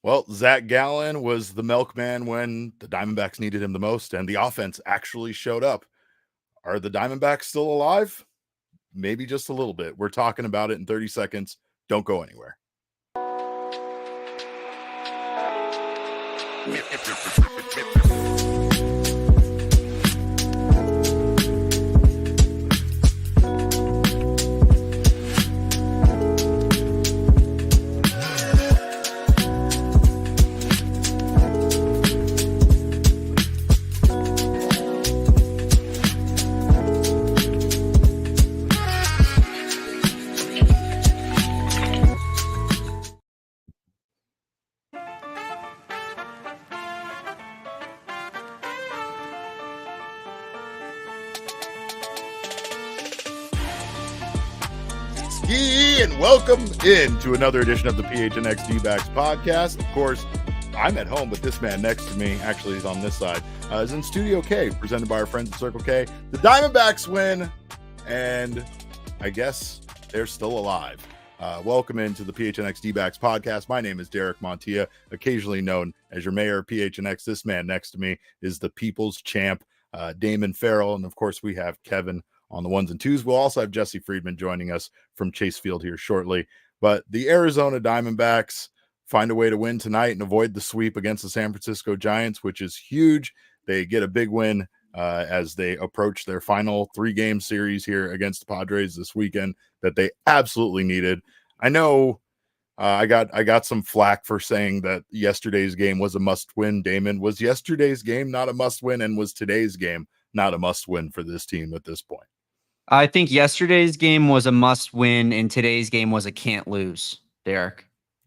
Well, Zac Gallen was the milkman when the Diamondbacks needed him the most, and the offense actually showed up. Are the Diamondbacks still alive? Maybe just a little bit. We're talking about it in 30 seconds. Don't go anywhere. And welcome into another edition of the PHNX D-Backs podcast. Of course, I'm at home, but this man next to me, actually is on this side, is in Studio K, presented by our friends at Circle K. The Diamondbacks win, and I guess they're still alive. Welcome into the PHNX D-Backs podcast. My name is Derek Montilla, occasionally known as your mayor of PHNX. This man next to me is the people's champ, Damon Farrell, and of course we have Kevin on the ones and twos. We'll also have Jesse Friedman joining us from Chase Field here shortly. But the Arizona Diamondbacks find a way to win tonight and avoid the sweep against the San Francisco Giants, which is huge. They get a big win as they approach their final 3-game series here against the Padres this weekend that they absolutely needed. I know I got some flack for saying that yesterday's game was a must-win. Damon, was yesterday's game not a must-win, and was today's game not a must-win for this team at this point? I think yesterday's game was a must-win, and today's game was a can't-lose, Derek.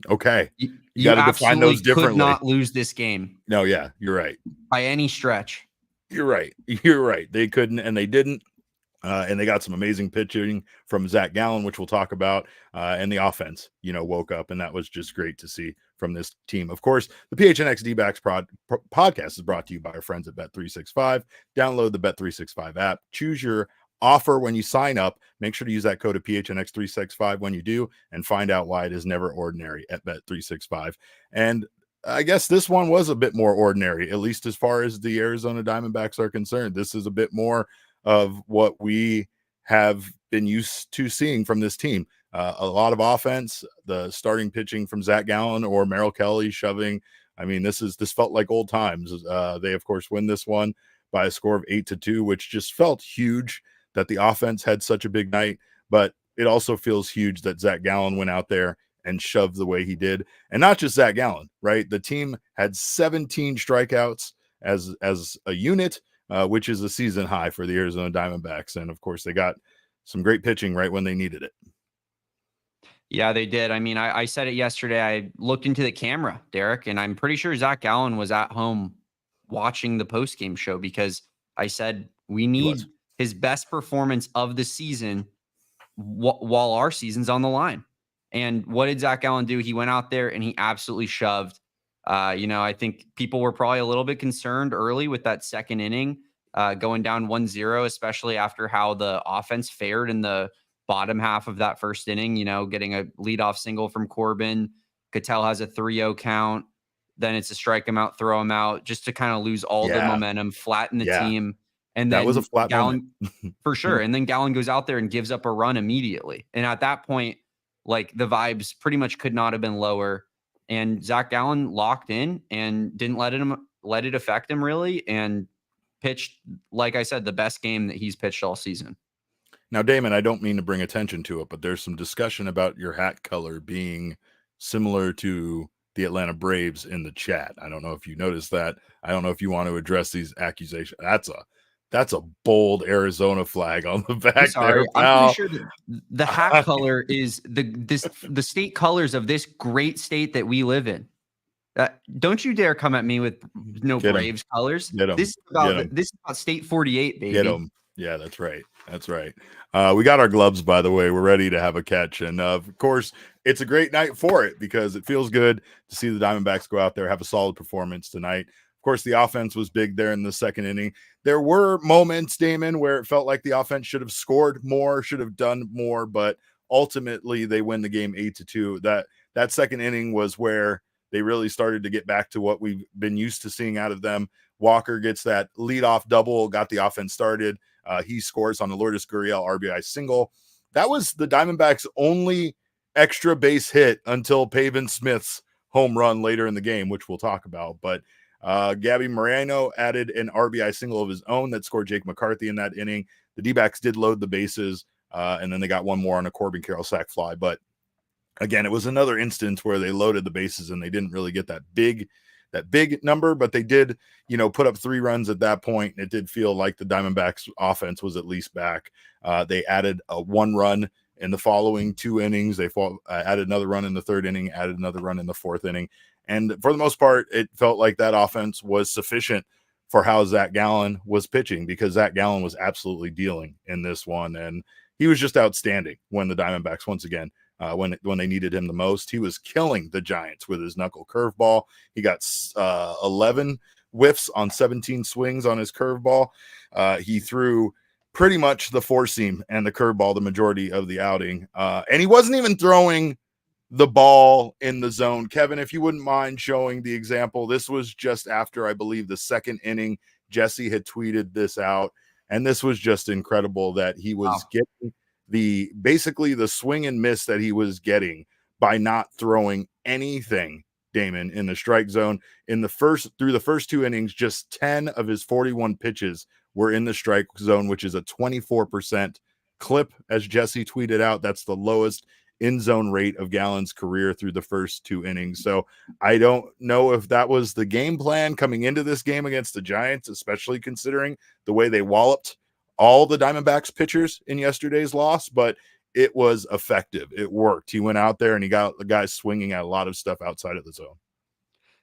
Okay. You got to define those differently. Could not lose this game. No, yeah, you're right. By any stretch. You're right. You're right. They couldn't, and they didn't. And they got some amazing pitching from Zac Gallen, which we'll talk about. And the offense, woke up, and that was just great to see from this team. Of course, the PHNX D-Backs podcast is brought to you by our friends at Bet365. Download the Bet365 app. Choose your offer when you sign up. Make sure to use that code of PHNX365 when you do, and find out why it is never ordinary at Bet365. And I guess this one was a bit more ordinary, at least as far as the Arizona Diamondbacks are concerned. This is a bit more of what we have been used to seeing from this team. A lot of offense, the starting pitching from Zac Gallen or Merrill Kelly shoving. I mean, this felt like old times. They, of course, win this one by a score of 8-2, which just felt huge that the offense had such a big night, but it also feels huge that Zac Gallen went out there and shoved the way he did. And not just Zac Gallen, right? The team had 17 strikeouts as a unit, which is a season high for the Arizona Diamondbacks. And of course, they got some great pitching right when they needed it. Yeah, they did. I mean, I said it yesterday. I looked into the camera, Derek, and I'm pretty sure Zac Gallen was at home watching the postgame show, because I said we need his best performance of the season while our season's on the line. And what did Zac Gallen do? He went out there and he absolutely shoved. I think people were probably a little bit concerned early with that second inning, going down 1-0, especially after how the offense fared in the bottom half of that first inning, getting a leadoff single from Corbin. Cattell has a 3-0 count. Then it's a strike him out, throw him out, just to kind of lose all the momentum, flatten the team. And then that was a flat Gallen, for sure. And then Gallen goes out there and gives up a run immediately. And at that point, like, the vibes pretty much could not have been lower. And Zac Gallen locked in and didn't let it affect him really, and pitched, like I said, the best game that he's pitched all season. Now, Damon, I don't mean to bring attention to it, but there's some discussion about your hat color being similar to the Atlanta Braves in the chat. I don't know if you noticed that. I don't know if you want to address these accusations. That's a bold Arizona flag on the back. I'm pretty sure the hat color is the state colors of this great state that we live in. Don't you dare come at me with no Braves colors. This is about State 48, baby. Get 'em. Yeah, that's right. That's right. We got our gloves, by the way. We're ready to have a catch. And of course, it's a great night for it, because it feels good to see the Diamondbacks go out there, have a solid performance tonight. Of course, the offense was big there in the second inning. There were moments, Damon, where it felt like the offense should have scored more, should have done more, but ultimately they win the game 8-2. That second inning was where they really started to get back to what we've been used to seeing out of them. Walker gets that leadoff double, got the offense started. He scores on the Lourdes Gurriel RBI single. That was the Diamondbacks' only extra base hit until Pavin Smith's home run later in the game, which we'll talk about. But Gabby Moreno added an RBI single of his own that scored Jake McCarthy in that inning. The D-backs did load the bases, and then they got one more on a Corbin Carroll sac fly. But again, it was another instance where they loaded the bases and they didn't really get that big number, but they did, put up 3 runs at that point. And it did feel like the Diamondbacks offense was at least back. They added a 1 run in the following 2 innings. They added another run in the 3rd inning, added another run in the 4th inning. And for the most part, it felt like that offense was sufficient for how Zac Gallen was pitching, because Zac Gallen was absolutely dealing in this one. And he was just outstanding when the Diamondbacks, once again, when they needed him the most. He was killing the Giants with his knuckle curveball. He got 11 whiffs on 17 swings on his curveball. He threw pretty much the 4-seam and the curveball the majority of the outing. And he wasn't even throwing the ball in the zone. Kevin, if you wouldn't mind showing the example, this was just after, I believe, the 2nd inning. Jesse had tweeted this out, and this was just incredible that he was getting basically the swing and miss that he was getting by not throwing anything, Damon, in the strike zone. Through the first 2 innings, just 10 of his 41 pitches were in the strike zone, which is a 24% clip, as Jesse tweeted out. That's the lowest in-zone rate of Gallen's career through the first 2 innings. So I don't know if that was the game plan coming into this game against the Giants, especially considering the way they walloped all the Diamondbacks pitchers in yesterday's loss, but it was effective. It worked. He went out there and he got the guys swinging at a lot of stuff outside of the zone.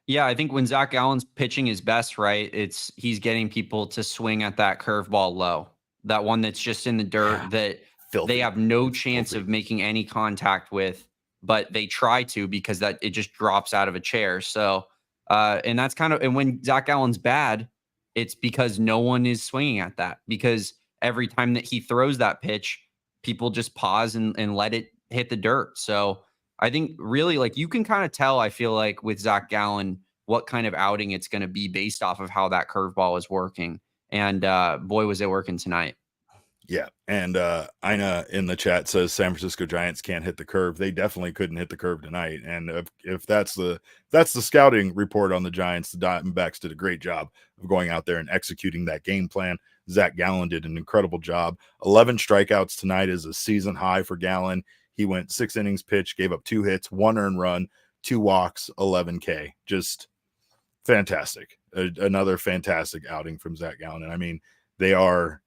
Yeah, I think when Zac Gallen's pitching his best, right, he's getting people to swing at that curveball low, that one that's just in the dirt that they have no chance of making any contact with, but they try to because that it just drops out of a chair. So, and that's and when Zac Gallen's bad, it's because no one is swinging at that, because every time that he throws that pitch, people just pause and let it hit the dirt. So I think really, like, you can kind of tell, I feel like, with Zac Gallen, what kind of outing it's going to be based off of how that curveball is working. And boy, was it working tonight. Yeah. And Ina in the chat says San Francisco Giants can't hit the curve. They definitely couldn't hit the curve tonight. And if that's the scouting report on the Giants, the Diamondbacks did a great job of going out there and executing that game plan. Zac Gallen did an incredible job. 11 strikeouts tonight is a season high for Gallen. He went 6 innings pitched, gave up 2 hits, 1 earned run, 2 walks, 11 K. Just fantastic. Another fantastic outing from Zac Gallen. And I mean, they're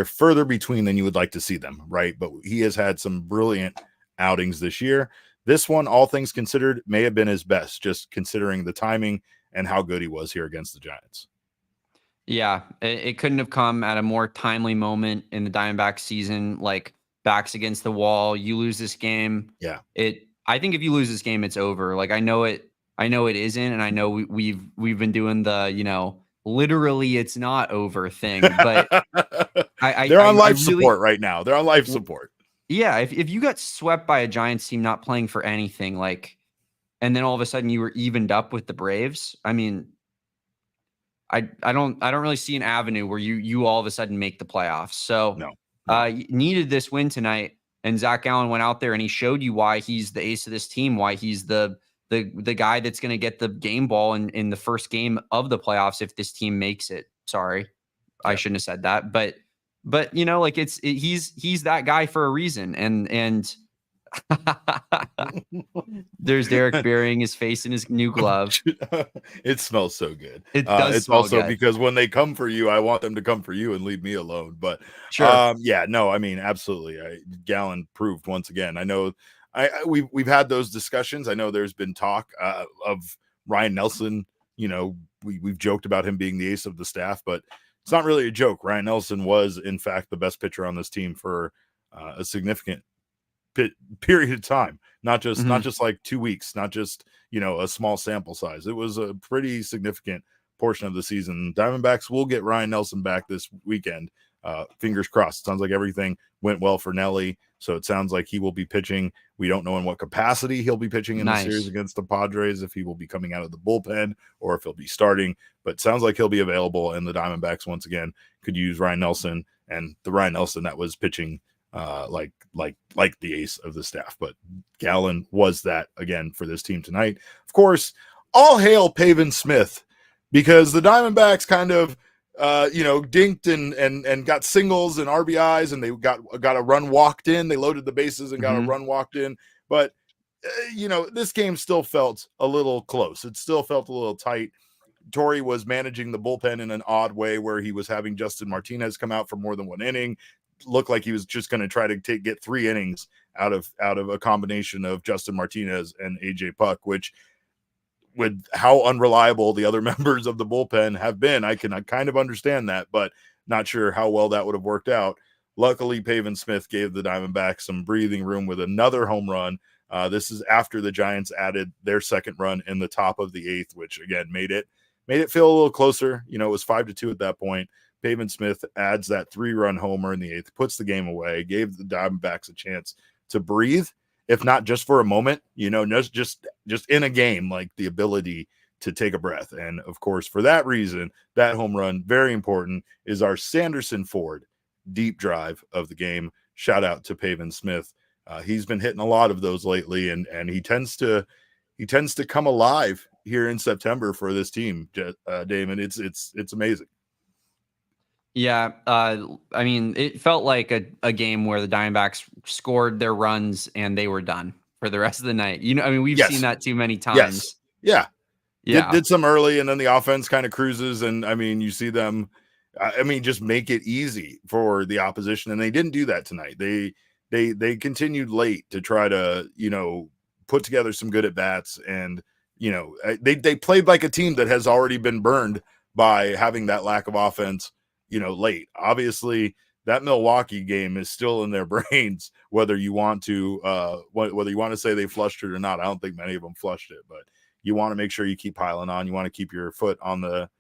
further between than you would like to see them, right? But he has had some brilliant outings this year. This one, all things considered, may have been his best, just considering the timing and how good he was here against the Giants. Yeah, it couldn't have come at a more timely moment in the Diamondbacks season. Like, backs against the wall, you lose this game. Yeah, I think if you lose this game, it's over. Like, I know it isn't, and I know we've been doing the literally it's not over thing, but they're on life support right now. They're on life support. Yeah, if you got swept by a Giants team not playing for anything, like, and then all of a sudden you were evened up with the Braves, I mean, I don't really see an avenue where you all of a sudden make the playoffs. So you needed this win tonight, and Zac Gallen went out there and he showed you why he's the ace of this team, why he's the guy that's going to get the game ball in the first game of the playoffs if this team makes it. Sorry, I shouldn't have said that, but like, he's that guy for a reason. And there's Derek burying his face in his new glove. It smells so good. It does. It's also good, because when they come for you, I want them to come for you and leave me alone. But sure. I mean, absolutely. Gallen proved once again. I know we've had those discussions. I know there's been talk of Ryan Nelson. We've joked about him being the ace of the staff, but it's not really a joke. Ryan Nelson was, in fact, the best pitcher on this team for a significant period of time, not just like 2 weeks, not just a small sample size. It was a pretty significant portion of the season. Diamondbacks will get Ryan Nelson back this weekend. Fingers crossed. It sounds like everything went well for Nelly. So it sounds like he will be pitching. We don't know in what capacity he'll be pitching in the series against the Padres, if he will be coming out of the bullpen or if he'll be starting. But it sounds like he'll be available, and the Diamondbacks once again could use Ryan Nelson, and the Ryan Nelson that was pitching like the ace of the staff. But Gallen was that again for this team tonight. Of course, all hail Pavin Smith, because the Diamondbacks kind of dinked and got singles and RBIs, and they got a run walked in. They loaded the bases and got a run walked in. But this game still felt a little close. It still felt a little tight. Torey was managing the bullpen in an odd way, where he was having Justin Martinez come out for more than one inning. Looked like he was just going to try to get 3 innings out of a combination of Justin Martinez and AJ Puck, which, with how unreliable the other members of the bullpen have been, I kind of understand that, but not sure how well that would have worked out. Luckily, Pavin Smith gave the Diamondbacks some breathing room with another home run. This is after the Giants added their second run in the top of the 8th, which again made it feel a little closer. It was 5-2 at that point. Pavin Smith adds that 3-run homer in the 8th, puts the game away, gave the Diamondbacks a chance to breathe, if not just for a moment, just in a game, like the ability to take a breath. And of course, for that reason, that home run, very important, is our Sanderson Ford deep drive of the game. Shout out to Pavin Smith. He's been hitting a lot of those lately, and he tends to come alive here in September for this team. Damon, it's amazing. Yeah, I mean, it felt like a game where the Diamondbacks scored their runs and they were done for the rest of the night. We've seen that too many times. Yes. Yeah. Did some early, and then the offense kind of cruises, and you see them, just make it easy for the opposition, and they didn't do that tonight. They continued late to try to put together some good at bats, and they played like a team that has already been burned by having that lack of offense late. Obviously, that Milwaukee game is still in their brains, whether you want to say they flushed it or not. I don't think many of them flushed it, but you want to make sure you keep piling on. You want to keep your foot on the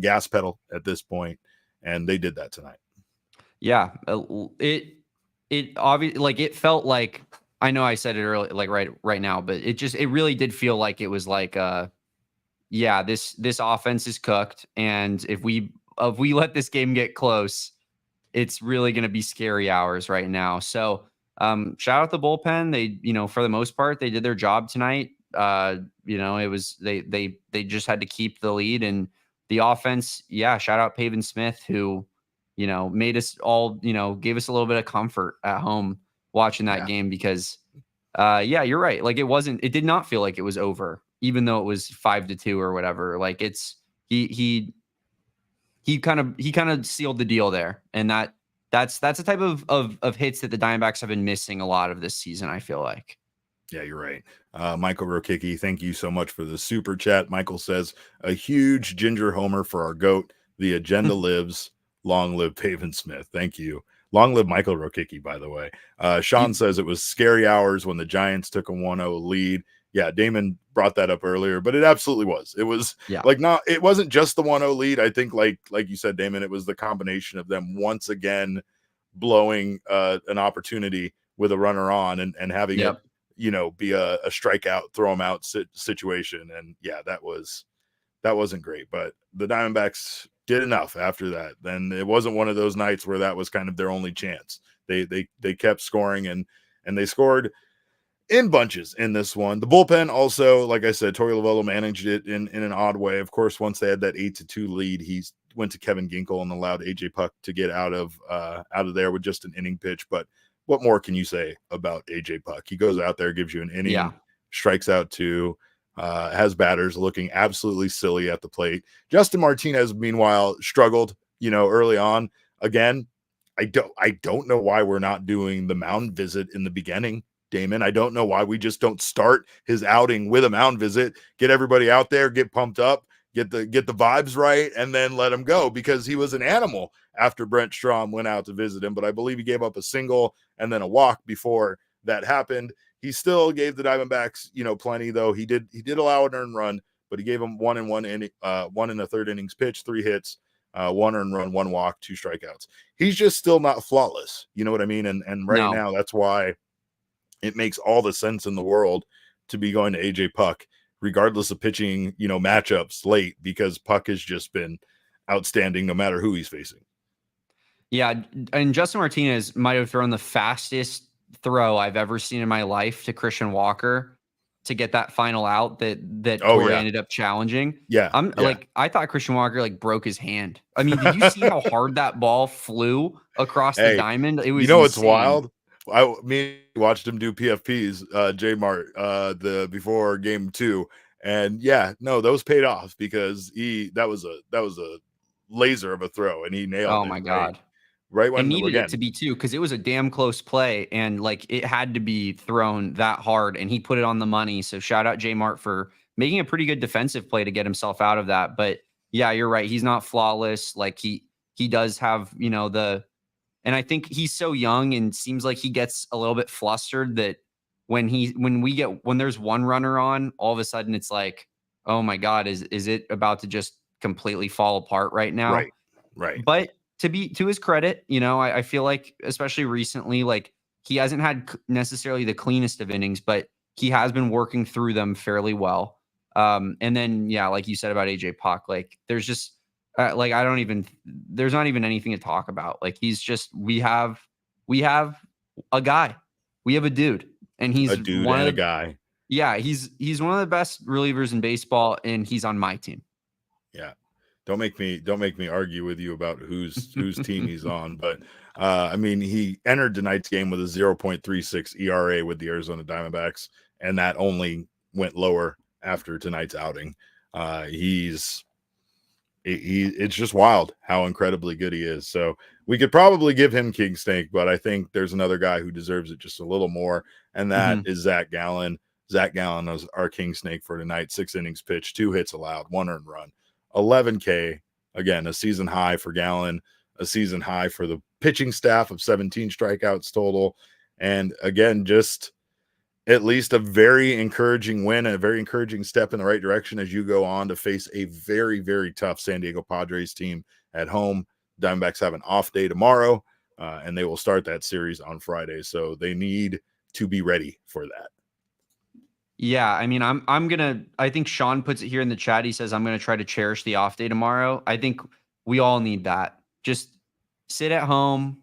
gas pedal at this point, and they did that tonight. Yeah, it obviously, it felt like, I know I said it early, right now, but it really did feel like it was like this offense is cooked, and if we let this game get close, it's really going to be scary hours right now. So shout out the bullpen. They, for the most part, they did their job tonight. It was, they just had to keep the lead, and the offense. Yeah. Shout out Pavin Smith, who, made us all, gave us a little bit of comfort at home watching that game, because you're right. It did not feel like it was over, even though it was 5-2 or whatever. He kind of sealed the deal there. And that's the type of hits that the Diamondbacks have been missing a lot of this season, I feel like. Yeah, you're right. Michael Rokicki, thank you so much for the super chat. Michael says, a huge ginger homer for our GOAT. The agenda lives. Long live Pavin Smith. Thank you. Long live Michael Rokicki, by the way. Sean says it was scary hours when the Giants took a 1-0 lead. Yeah, Damon brought that up earlier, but it absolutely was. It was it wasn't just the 1-0 lead. I think like you said, Damon, it was the combination of them once again blowing an opportunity with a runner on and having it, be a strikeout, throw them out situation. And yeah, that wasn't great, but the Diamondbacks did enough after that. Then it wasn't one of those nights where that was kind of their only chance. They kept scoring, and they scored in bunches in this one. The bullpen also, like I said, Torey Lovullo managed it in an odd way. Of course, once they had that 8-2 lead, he went to Kevin Ginkel and allowed AJ Puck to get out of there with just an inning pitch. But what more can you say about AJ Puck? He goes out there, gives you an inning, strikes out 2, has batters looking absolutely silly at the plate. Justin Martinez, meanwhile, struggled, early on. Again, I don't know why we're not doing the mound visit in the beginning, Damon. I don't know why we just don't start his outing with a mound visit, get everybody out there, get pumped up, get the vibes right, and then let him go, because he was an animal after Brent Strom went out to visit him. But I believe he gave up a single and then a walk before that happened. He still gave the Diamondbacks, plenty, though. He did allow an earned run, but he gave them 1 and 1 inning, 1 and a third innings pitch, 3 hits, 1 earned run, 1 walk, 2 strikeouts. He's just still not flawless. You know what I mean? And right No. now, that's why it makes all the sense in the world to be going to AJ Puck, regardless of pitching, matchups late, because Puck has just been outstanding no matter who he's facing. Yeah, and Justin Martinez might have thrown the fastest throw I've ever seen in my life to Christian Walker to get that final out that Torrey ended up challenging. Yeah. I thought Christian Walker broke his hand. I mean, did you see how hard that ball flew across the diamond? It was it's insane. wild. Me watched him do PFPs, J Mart, the before game 2, and those paid off because that was a laser of a throw, and he nailed it. Oh my God. Right when it needed it to be too, because it was a damn close play, and it had to be thrown that hard, and he put it on the money. So shout out J Mart for making a pretty good defensive play to get himself out of that. But yeah, you're right. He's not flawless. He does have, and I think he's so young and seems like he gets a little bit flustered that when there's one runner on, all of a sudden it's like, oh my God, is it about to just completely fall apart right now? Right. But to his credit, I feel like, especially recently, he hasn't had necessarily the cleanest of innings, but he has been working through them fairly well. And then, like you said about AJ Puck, there's just there's not even anything to talk about. He's just, we have a guy, we have a dude, and he's a dude and a guy. Yeah. He's one of the best relievers in baseball, and he's on my team. Yeah. Don't make me argue with you about whose team he's on. But he entered tonight's game with a 0.36 ERA with the Arizona Diamondbacks, and that only went lower after tonight's outing. It's just wild how incredibly good he is. So we could probably give him King Snake, but I think there's another guy who deserves it just a little more, and that is Zac Gallen. Zac Gallen is our King Snake for tonight. 6 innings pitched, 2 hits allowed, 1 earned run. 11K, again, a season high for Gallen, a season high for the pitching staff of 17 strikeouts total. And again, just at least a very encouraging win, a very encouraging step in the right direction as you go on to face a very, very tough San Diego Padres team at home. Diamondbacks have an off day tomorrow, and they will start that series on Friday. So they need to be ready for that. Yeah, I think Sean puts it here in the chat. He says, I'm going to try to cherish the off day tomorrow. I think we all need that. Just sit at home,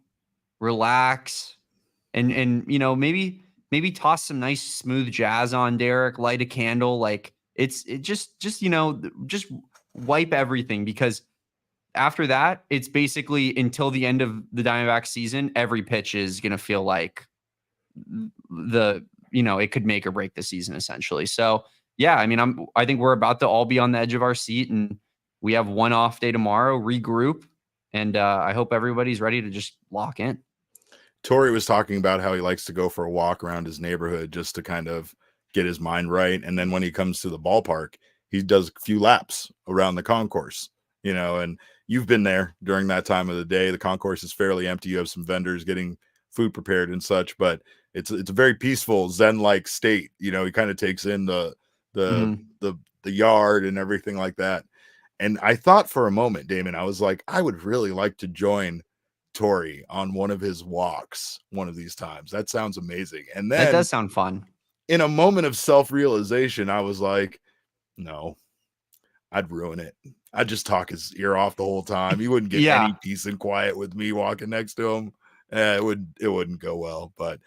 relax, and maybe toss some nice smooth jazz on, Derek, light a candle. Just wipe everything, because after that, it's basically until the end of the Diamondback season, every pitch is going to feel like it could make or break the season, essentially. So yeah, I think we're about to all be on the edge of our seat, and we have one off day tomorrow, regroup. And I hope everybody's ready to just lock in. Torrey was talking about how he likes to go for a walk around his neighborhood just to kind of get his mind right. And then when he comes to the ballpark, he does a few laps around the concourse, and you've been there during that time of the day. The concourse is fairly empty. You have some vendors getting food prepared and such, but it's a very peaceful Zen-like state. He kind of takes in the yard and everything like that. And I thought for a moment, Damon, I was like, I would really like to join Torrey on one of his walks one of these times. That sounds amazing. And then that does sound fun. In a moment of self-realization, I was like, no, I'd ruin it. I'd just talk his ear off the whole time. He wouldn't get any peace and quiet with me walking next to him. It wouldn't go well. But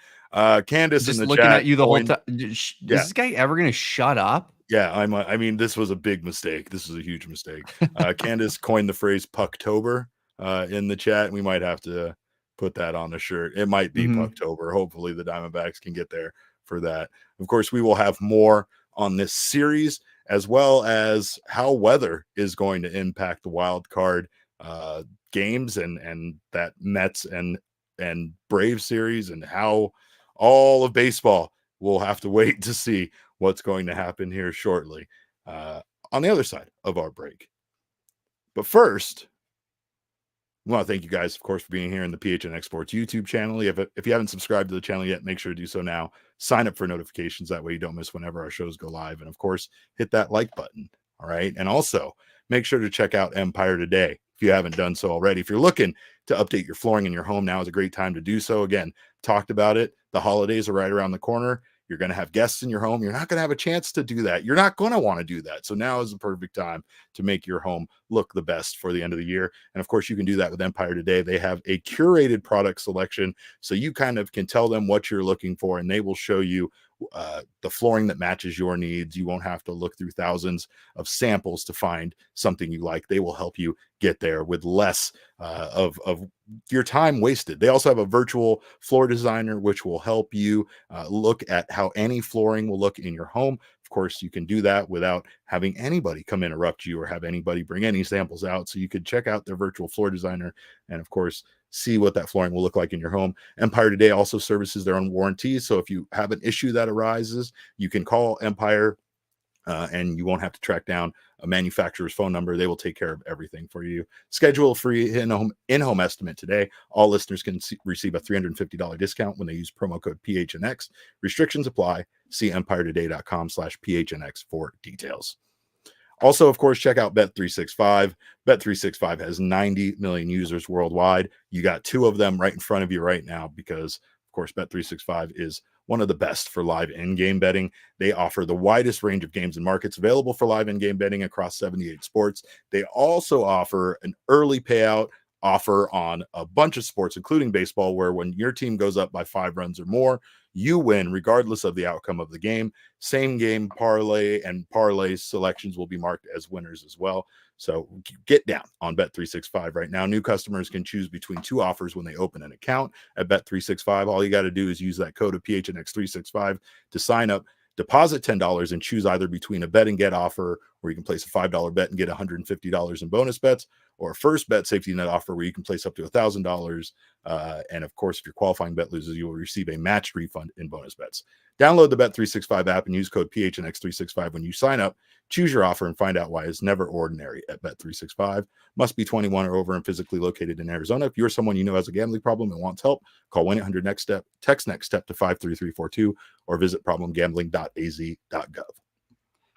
Candace just in the looking chat at you the whole time. Is this guy ever going to shut up? Yeah, this was a big mistake. This was a huge mistake. Candace coined the phrase Pucktober in the chat. We might have to put that on a shirt. It might be Pucktober. Hopefully the Diamondbacks can get there for that. Of course, we will have more on this series, as well as how weather is going to impact the wild card games and that Mets and Braves series, and how all of baseball. We'll have to wait to see what's going to happen here shortly on the other side of our break. But first, I want to thank you guys, of course, for being here in the PHNX Sports YouTube channel. If you haven't subscribed to the channel yet, make sure to do so now. Sign up for notifications. That way you don't miss whenever our shows go live. And, of course, hit that like button. All right. And also make sure to check out Empire Today if you haven't done so already. If you're looking to update your flooring in your home, now is a great time to do so. Again, talked about it. The holidays are right around the corner. You're going to have guests in your home. You're not going to have a chance to do that. You're not going to want to do that. So now is the perfect time to make your home look the best for the end of the year. And of course, you can do that with Empire today. They have a curated product selection, so you kind of can tell them what you're looking for, and they will show you the flooring that matches your needs. You won't have to look through thousands of samples to find something you like. They will help you get there with less of your time wasted. They also have a virtual floor designer, which will help you look at how any flooring will look in your home. Of course, you can do that without having anybody come interrupt you or have anybody bring any samples out. So you could check out their virtual floor designer and, of course, see what that flooring will look like in your home. Empire today also services their own warranties. So if you have an issue that arises, you can call Empire and you won't have to track down a manufacturer's phone number. They will take care of everything for you. Schedule a free in-home estimate today. All listeners can receive a $350 discount when they use promo code PHNX. Restrictions apply. See empiretoday.com/PHNX for details. Also, of course, check out Bet365. Bet365 has 90 million users worldwide. You got two of them right in front of you right now because, of course, Bet365 is one of the best for live in-game betting. They offer the widest range of games and markets available for live in-game betting across 78 sports. They also offer an early payout offer on a bunch of sports, including baseball, where when your team goes up by 5 runs or more, you win regardless of the outcome of the game. Same game parlay and parlay selections will be marked as winners as well. So get down on Bet365 right now. New customers can choose between 2 offers when they open an account at Bet365. All you got to do is use that code of PHNX365 to sign up. Deposit $10 and choose either between a bet and get offer where you can place a $5 bet and get $150 in bonus bets, or a first bet safety net offer where you can place up to $1,000. And of course, if your qualifying bet loses, you will receive a matched refund in bonus bets. Download the Bet365 app and use code PHNX365 when you sign up. Choose your offer and find out why it's never ordinary at Bet365. Must be 21 or over and physically located in Arizona. If you're someone you know has a gambling problem and wants help, call 1-800-NEXT-STEP, text NEXT STEP to 53342, or visit problemgambling.az.gov.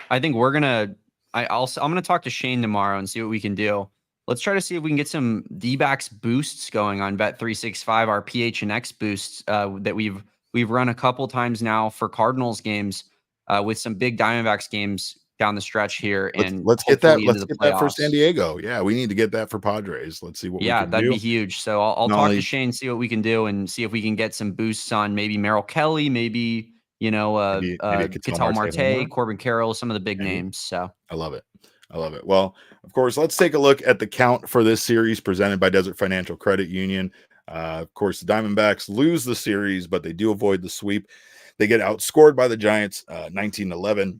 I think we're gonna. I'm gonna talk to Shane tomorrow and see what we can do. Let's try to see if we can get some D-backs boosts going on Bet365, our PHNX boosts that we've run a couple times now for Cardinals games with some big Diamondbacks games down the stretch here. Let's get that. Let's get that for San Diego. Yeah, we need to get that for Padres. Let's see what we can do. That'd be huge. So I'll talk to Shane, see what we can do, and see if we can get some boosts on maybe Merrill Kelly, maybe Ketel Marte, Corbin Carroll, some of the big names. So I love it. Well, of course, let's take a look at the count for this series presented by Desert Financial Credit Union. Of course, the Diamondbacks lose the series, but they do avoid the sweep. They get outscored by the Giants 19-11,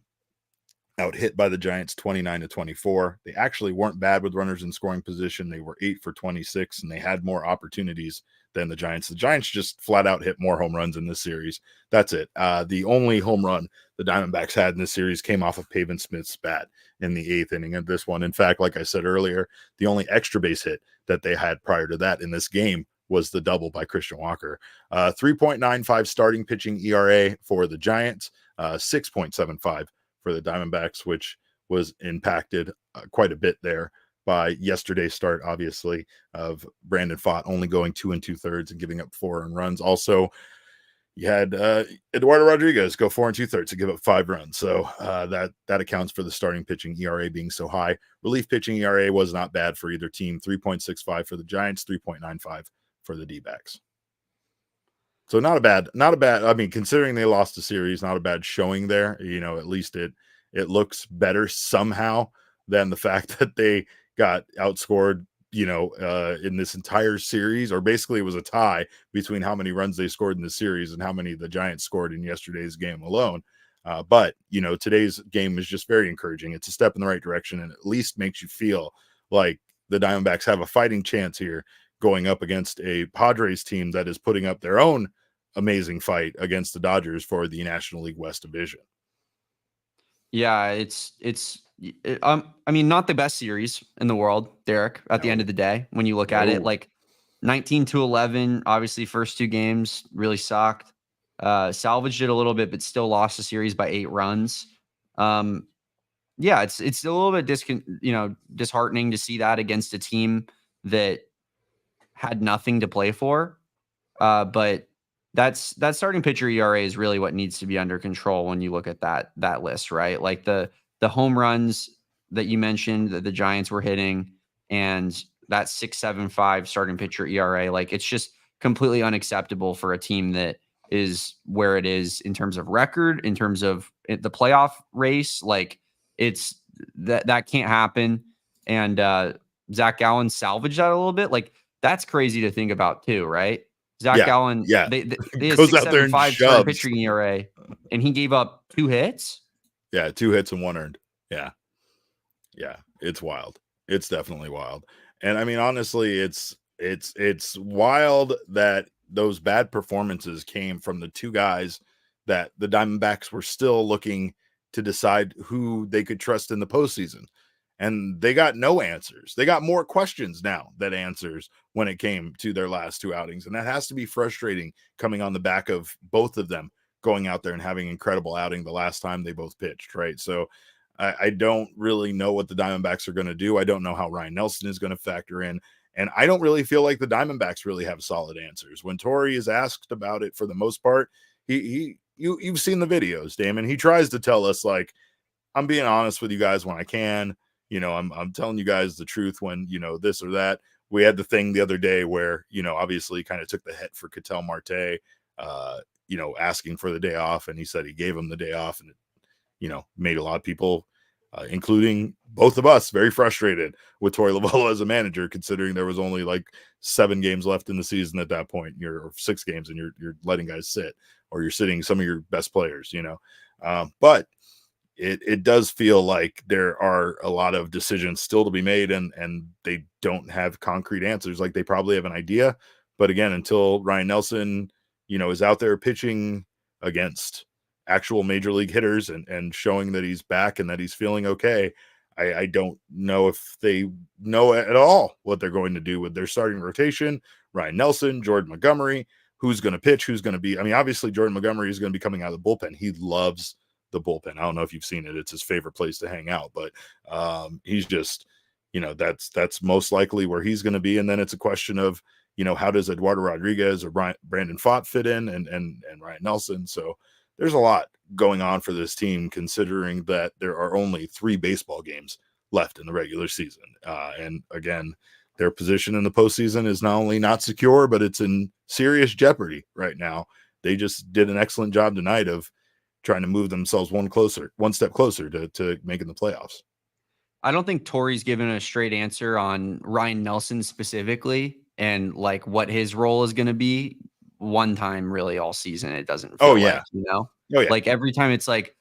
out hit by the Giants 29-24. They actually weren't bad with runners in scoring position. They were 8 for 26, and they had more opportunities than the Giants. The Giants just flat out hit more home runs in this series. That's it. The only home run the Diamondbacks had in this series came off of Pavin Smith's bat in the 8th inning of this one. In fact, like I said earlier, the only extra base hit that they had prior to that in this game was the double by Christian Walker. 3.95 starting pitching ERA for the Giants, 6.75 for the Diamondbacks, which was impacted quite a bit there by yesterday's start, obviously, of Brandon Pfaadt only going 2 2/3 and giving up 4 earned runs. Also, you had Eduardo Rodriguez go 4 2/3 and give up 5 runs. So that accounts for the starting pitching ERA being so high. Relief pitching ERA was not bad for either team. 3.65 for the Giants, 3.95 for the D-backs. So not a bad. I mean, considering they lost the series, not a bad showing there. At least it looks better somehow than the fact that they got outscored, in this entire series, or basically it was a tie between how many runs they scored in the series and how many the Giants scored in yesterday's game alone. But today's game is just very encouraging. It's a step in the right direction, and at least makes you feel like the Diamondbacks have a fighting chance here going up against a Padres team that is putting up their own amazing fight against the Dodgers for the National League West division. Yeah, it's not the best series in the world, Derek, at the end of the day, when you look at it, like 19-11, obviously first 2 games really sucked. Salvaged it a little bit, but still lost the series by 8 runs. yeah, it's a little bit disheartening to see that against a team that had nothing to play for. But that starting pitcher ERA is really what needs to be under control when you look at that list, right? Like the home runs that you mentioned that the Giants were hitting, and that 6.75 starting pitcher ERA, like it's just completely unacceptable for a team that is where it is in terms of record, in terms of the playoff race. Like it's that can't happen. And Zac Gallen salvaged that a little bit. Like that's crazy to think about too, right? Zac Yeah, Gallen, yeah. they had Goes out there and 6.75 starting shoves. pitching ERA, and he gave up 2 hits. Yeah, 2 hits and 1 earned. Yeah. Yeah, it's wild. It's definitely wild. And I mean, honestly, it's wild that those bad performances came from the 2 guys that the Diamondbacks were still looking to decide who they could trust in the postseason. And they got no answers. They got more questions now than answers when it came to their last 2 outings. And that has to be frustrating coming on the back of both of them going out there and having incredible outing the last time they both pitched, right? So I don't really know what the Diamondbacks are going to do. I don't know how Ryan Nelson is going to factor in. And I don't really feel like the Diamondbacks really have solid answers. When Torey is asked about it, for the most part, you've seen the videos, Damon. He tries to tell us, like, I'm being honest with you guys when I can. I'm telling you guys the truth when, this or that. We had the thing the other day where, obviously kind of took the hit for Ketel Marte, asking for the day off. And he said he gave him the day off, and made a lot of people, including both of us, very frustrated with Torey Lovullo as a manager, considering there was only like 7 games left in the season at that point. Or 6 games, and you're letting guys sit, or you're sitting some of your best players, but it does feel like there are a lot of decisions still to be made, and they don't have concrete answers. Like, they probably have an idea, but again, until Ryan Nelson, is out there pitching against actual major league hitters and showing that he's back and that he's feeling okay, I don't know if they know at all what they're going to do with their starting rotation. Ryan Nelson, Jordan Montgomery, who's going to pitch, who's going to be, I mean, obviously Jordan Montgomery is going to be coming out of the bullpen. He loves the bullpen. I don't know if you've seen it. It's his favorite place to hang out, but he's just, that's most likely where he's going to be. And then it's a question of, how does Eduardo Rodriguez or Brandon Pfaadt fit in, and Ryan Nelson. So there's a lot going on for this team, considering that there are only 3 baseball games left in the regular season. And again, their position in the postseason is not only not secure, but it's in serious jeopardy right now. They just did an excellent job tonight of trying to move themselves one step closer to making the playoffs. I don't think Torey's given a straight answer on Ryan Nelson specifically, and like what his role is going to be. One time really all season, it doesn't feel like, Oh yeah. Like every time it's like,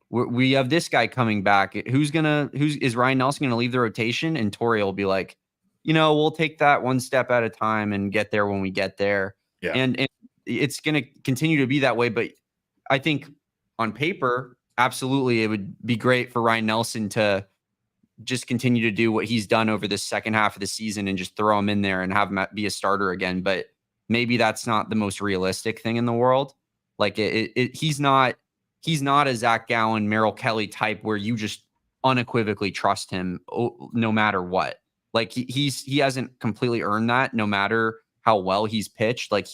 we have this guy coming back. Is Ryan Nelson going to leave the rotation? And Torey will be like, we'll take that one step at a time and get there when we get there. Yeah. And it's going to continue to be that way. But I think on paper, absolutely, it would be great for Ryan Nelson to just continue to do what he's done over the second half of the season and just throw him in there and have him be a starter again. But maybe that's not the most realistic thing in the world. Like he's not a Zac Gallen, Merrill Kelly type where you just unequivocally trust him no matter what. Like he hasn't completely earned that, no matter how well he's pitched. Like,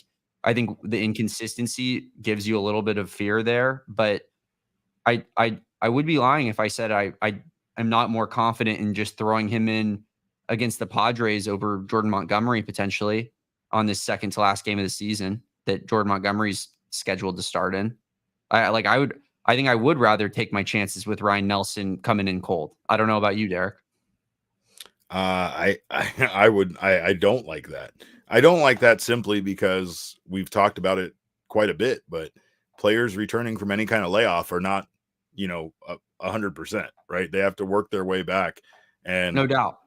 I think the inconsistency gives you a little bit of fear there, but I would be lying if I said I'm not more confident in just throwing him in against the Padres over Jordan Montgomery potentially on this second to last game of the season that Jordan Montgomery's scheduled to start in. I think I would rather take my chances with Ryan Nelson coming in cold. I don't know about you, Derek. I don't like that. I don't like that simply because we've talked about it quite a bit, but players returning from any kind of layoff are not, 100%, right? They have to work their way back. And no doubt,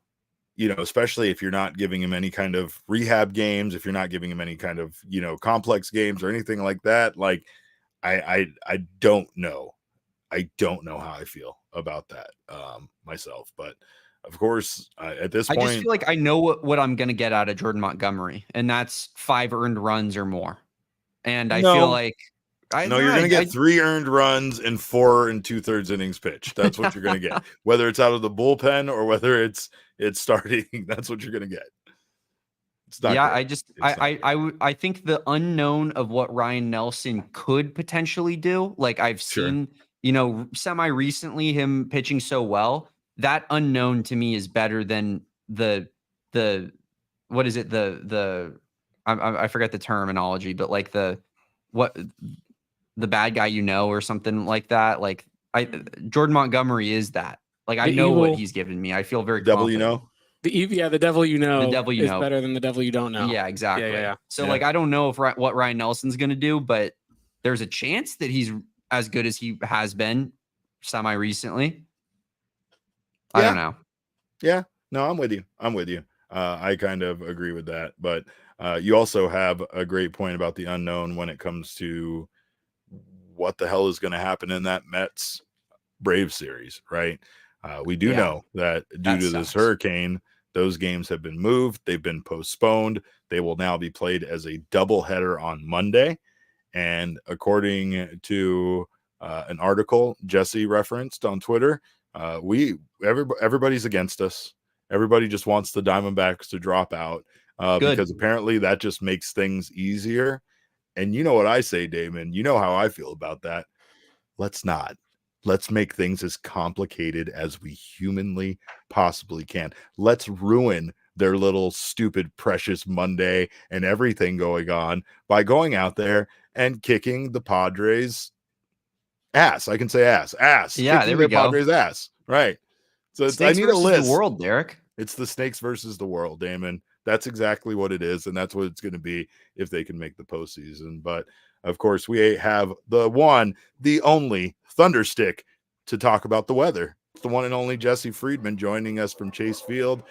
especially if you're not giving him any kind of rehab games, if you're not giving him any kind of, complex games or anything like that, like I don't know. I don't know how I feel about that myself, but of course, at this point, I just feel like I know what I'm going to get out of Jordan Montgomery, and that's 5 earned runs or more. And I feel like No, you're going to get 3 earned runs and 4 2/3 innings pitched. That's what you're going to get. Whether it's out of the bullpen or whether it's starting, that's what you're going to get. It's not great. I think the unknown of what Ryan Nelson could potentially do, like I've seen, semi recently him pitching so well, that unknown to me is better than the what is it? I forget the terminology, but like the bad guy, or something like that. Like Jordan Montgomery is that. Like I know what he's given me. I feel very confident. The devil you know, the devil you is know better than the devil you don't know. Yeah, exactly. Yeah. So like I don't know what Ryan Nelson's going to do, but there's a chance that he's as good as he has been semi recently. I don't know. Yeah. No, I'm with you. I kind of agree with that, but you also have a great point about the unknown when it comes to what the hell is going to happen in that Mets Braves series, right? We do know that due to this hurricane, those games have been moved. They've been postponed. They will now be played as a doubleheader on Monday. And according to an article Jesse referenced on Twitter, everybody's against us. Everybody just wants the Diamondbacks to drop out because apparently that just makes things easier. And you know what I say, Damon? You know how I feel about that. Let's not. Let's make things as complicated as we humanly possibly can. Let's ruin their little stupid precious Monday and everything going on by going out there and kicking the Padres' ass. I can say ass. Yeah, there we go. Padres' ass. Right. So I need a list. The world, Derek. It's the snakes versus the world, Damon. That's exactly what it is, and that's what it's going to be if they can make the postseason. But of course, we have the one, the only Thunderstick to talk about the weather. The one and only Jesse Friedman joining us from Chase Field.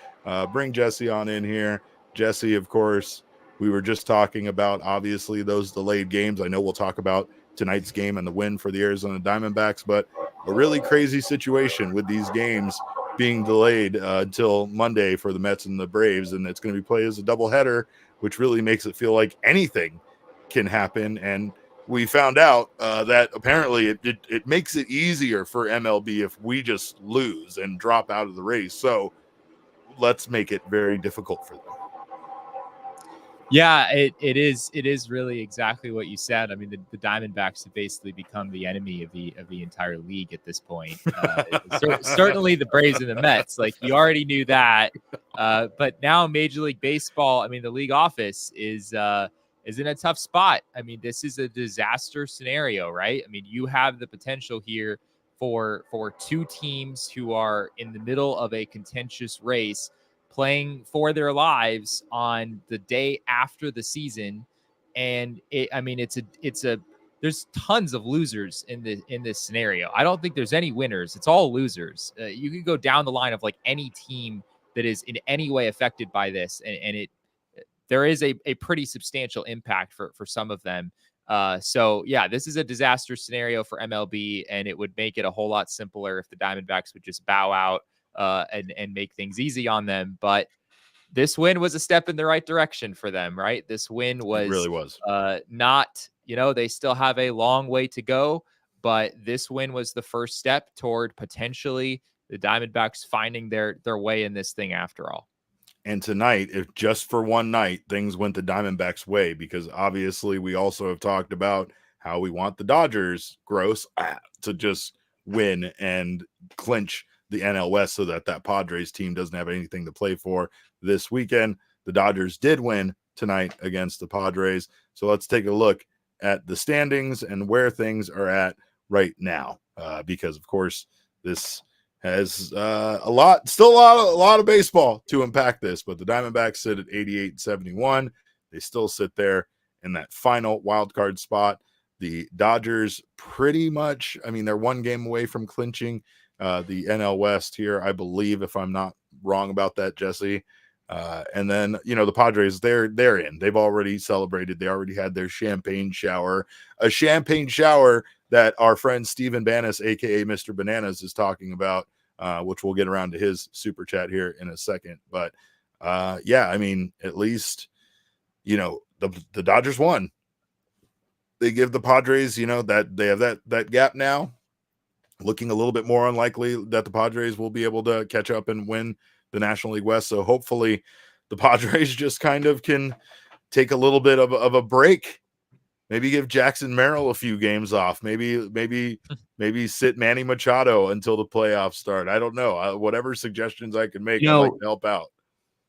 Bring Jesse on in here. Jesse, of course, we were just talking about, obviously, those delayed games. I know we'll talk about tonight's game and the win for the Arizona Diamondbacks, but a really crazy situation with these games being delayed until Monday for the Mets and the Braves, and it's going to be played as a doubleheader, which really makes it feel like anything can happen. And we found out that apparently it makes it easier for MLB if we just lose and drop out of the race. So let's make it very difficult for them. Yeah, it is really exactly what you said. I mean, the Diamondbacks have basically become the enemy of the entire league at this point. Certainly the Braves and the Mets, like you already knew that. But now Major League Baseball, I mean, the league office is in a tough spot. I mean, this is a disaster scenario, right? I mean, you have the potential here for two teams who are in the middle of a contentious race, playing for their lives on the day after the season. And there's tons of losers in this scenario. I don't think there's any winners. It's all losers. You could go down the line of like any team that is in any way affected by this. And there is a pretty substantial impact for some of them. So yeah, this is a disaster scenario for MLB, and it would make it a whole lot simpler if the Diamondbacks would just bow out and make things easy on them. But this win was a step in the right direction for them, right? This win really was not, they still have a long way to go, but this win was the first step toward potentially the Diamondbacks finding their way in this thing after all. And tonight, if just for one night, things went the Diamondbacks' way, because obviously we also have talked about how we want the Dodgers, to just win and clinch the NL West so that Padres team doesn't have anything to play for this weekend. The Dodgers did win tonight against the Padres. So let's take a look at the standings and where things are at right now, because of course this has a lot of baseball to impact this, but the Diamondbacks sit at 88-71. They still sit there in that final wild card spot. The Dodgers pretty much, I mean, they're one game away from clinching the NL West here, I believe, if I'm not wrong about that, Jesse. And then, the Padres, they're in. They've already celebrated. They already had their champagne shower, a champagne shower that our friend Steven Banis, a.k.a. Mr. Bananas, is talking about, which we'll get around to his super chat here in a second. But, yeah, I mean, at least, the Dodgers won. they give the Padres, that they have that gap now, looking a little bit more unlikely that the Padres will be able to catch up and win the National League West. So hopefully the Padres just kind of can take a little bit of a break. Maybe give Jackson Merrill a few games off. Maybe sit Manny Machado until the playoffs start. I don't know. Whatever suggestions I can make, I'd like to help out.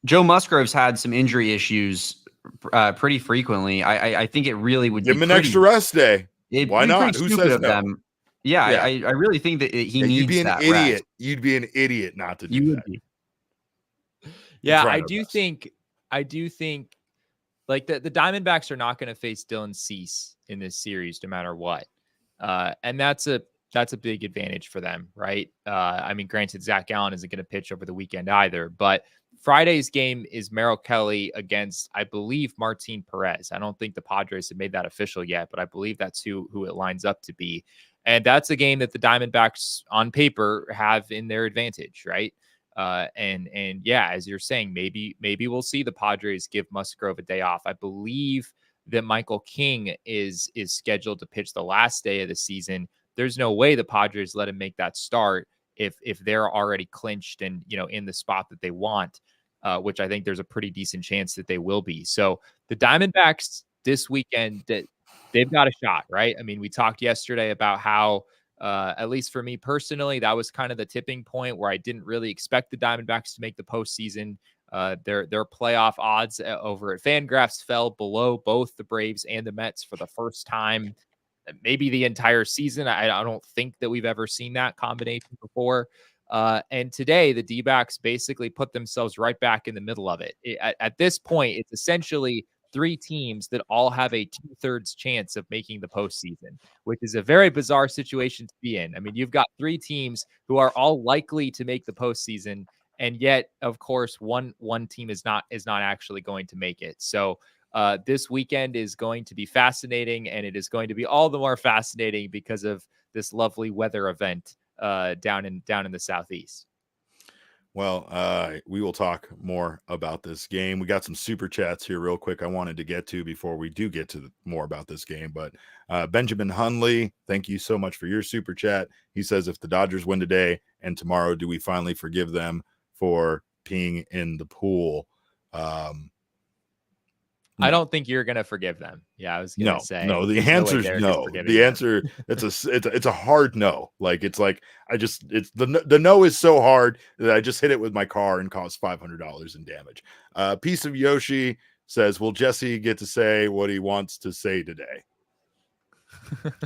Joe Musgrove's had some injury issues pretty frequently. I think it really would give him an extra rest day. Why not? Who says no? Them. Yeah, I really think that he needs you'd be an that idiot. rest. You'd be an idiot not to do that. Yeah, I do think like the Diamondbacks are not going to face Dylan Cease in this series no matter what. And that's a big advantage for them, right? I mean, granted, Zac Gallen isn't going to pitch over the weekend either, but Friday's game is Merrill Kelly against, I believe, Martin Perez. I don't think the Padres have made that official yet, but I believe that's who it lines up to be. And that's a game that the Diamondbacks on paper have in their advantage, right? And yeah, as you're saying, maybe we'll see the Padres give Musgrove a day off. I believe that Michael King is scheduled to pitch the last day of the season. There's no way the Padres let him make that start if they're already clinched and, in the spot that they want, which I think there's a pretty decent chance that they will be. So the Diamondbacks this weekend, that they've got a shot, right? I mean, we talked yesterday about how, at least for me personally, that was kind of the tipping point where I didn't really expect the Diamondbacks to make the postseason. Their playoff odds over at Fangraphs fell below both the Braves and the Mets for the first time, maybe the entire season. I don't think that we've ever seen that combination before. And today, the D-backs basically put themselves right back in the middle of it. At this point, it's essentially three teams that all have a 2/3 chance of making the postseason, which is a very bizarre situation to be in. I mean, you've got three teams who are all likely to make the postseason, and yet, of course, one team is not actually going to make it. So this weekend is going to be fascinating, and it is going to be all the more fascinating because of this lovely weather event down in the Southeast. Well, we will talk more about this game. We got some super chats here real quick I wanted to get to before we do get to more about this game. But Benjamin Hunley, thank you so much for your super chat. He says, if the Dodgers win today and tomorrow, do we finally forgive them for peeing in the pool? I don't think you're going to forgive them. Yeah, I was going to say. No, the answer is no. The answer, it's a hard no. Like, it's like, it's the no is so hard that I just hit it with my car and caused $500 in damage. Piece of Yoshi says, will Jesse get to say what he wants to say today?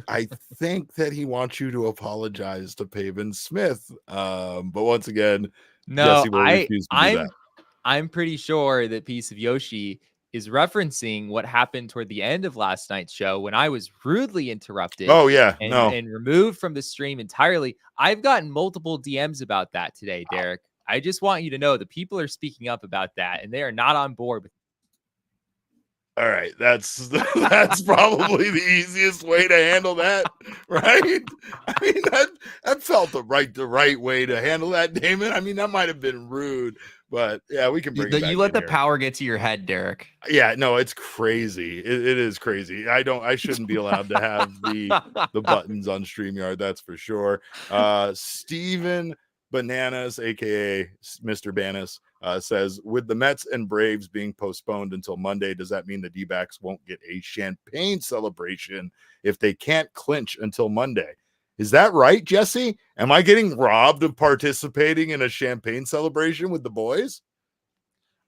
I think that he wants you to apologize to Pavin Smith. But once again, no, Jesse will refuse to do that. I'm pretty sure that Piece of Yoshi is referencing what happened toward the end of last night's show when I was rudely interrupted. Oh, yeah. And removed from the stream entirely. I've gotten multiple DMs about that today, Derek. I just want you to know the people are speaking up about that, and they are not on board with. All right, that's probably the easiest way to handle that, right? I mean, that felt the right way to handle that, Damon. I mean, that might have been rude, but yeah, we can bring it back. You let the power get to your head, Derek. Yeah, no, it's crazy. It is crazy. I shouldn't be allowed to have the buttons on StreamYard. That's for sure. Steven Bananas, aka Mr. Banas, says, with the Mets and Braves being postponed until Monday, does that mean the D-backs won't get a champagne celebration if they can't clinch until Monday? Is that right, Jesse? Am I getting robbed of participating in a champagne celebration with the boys?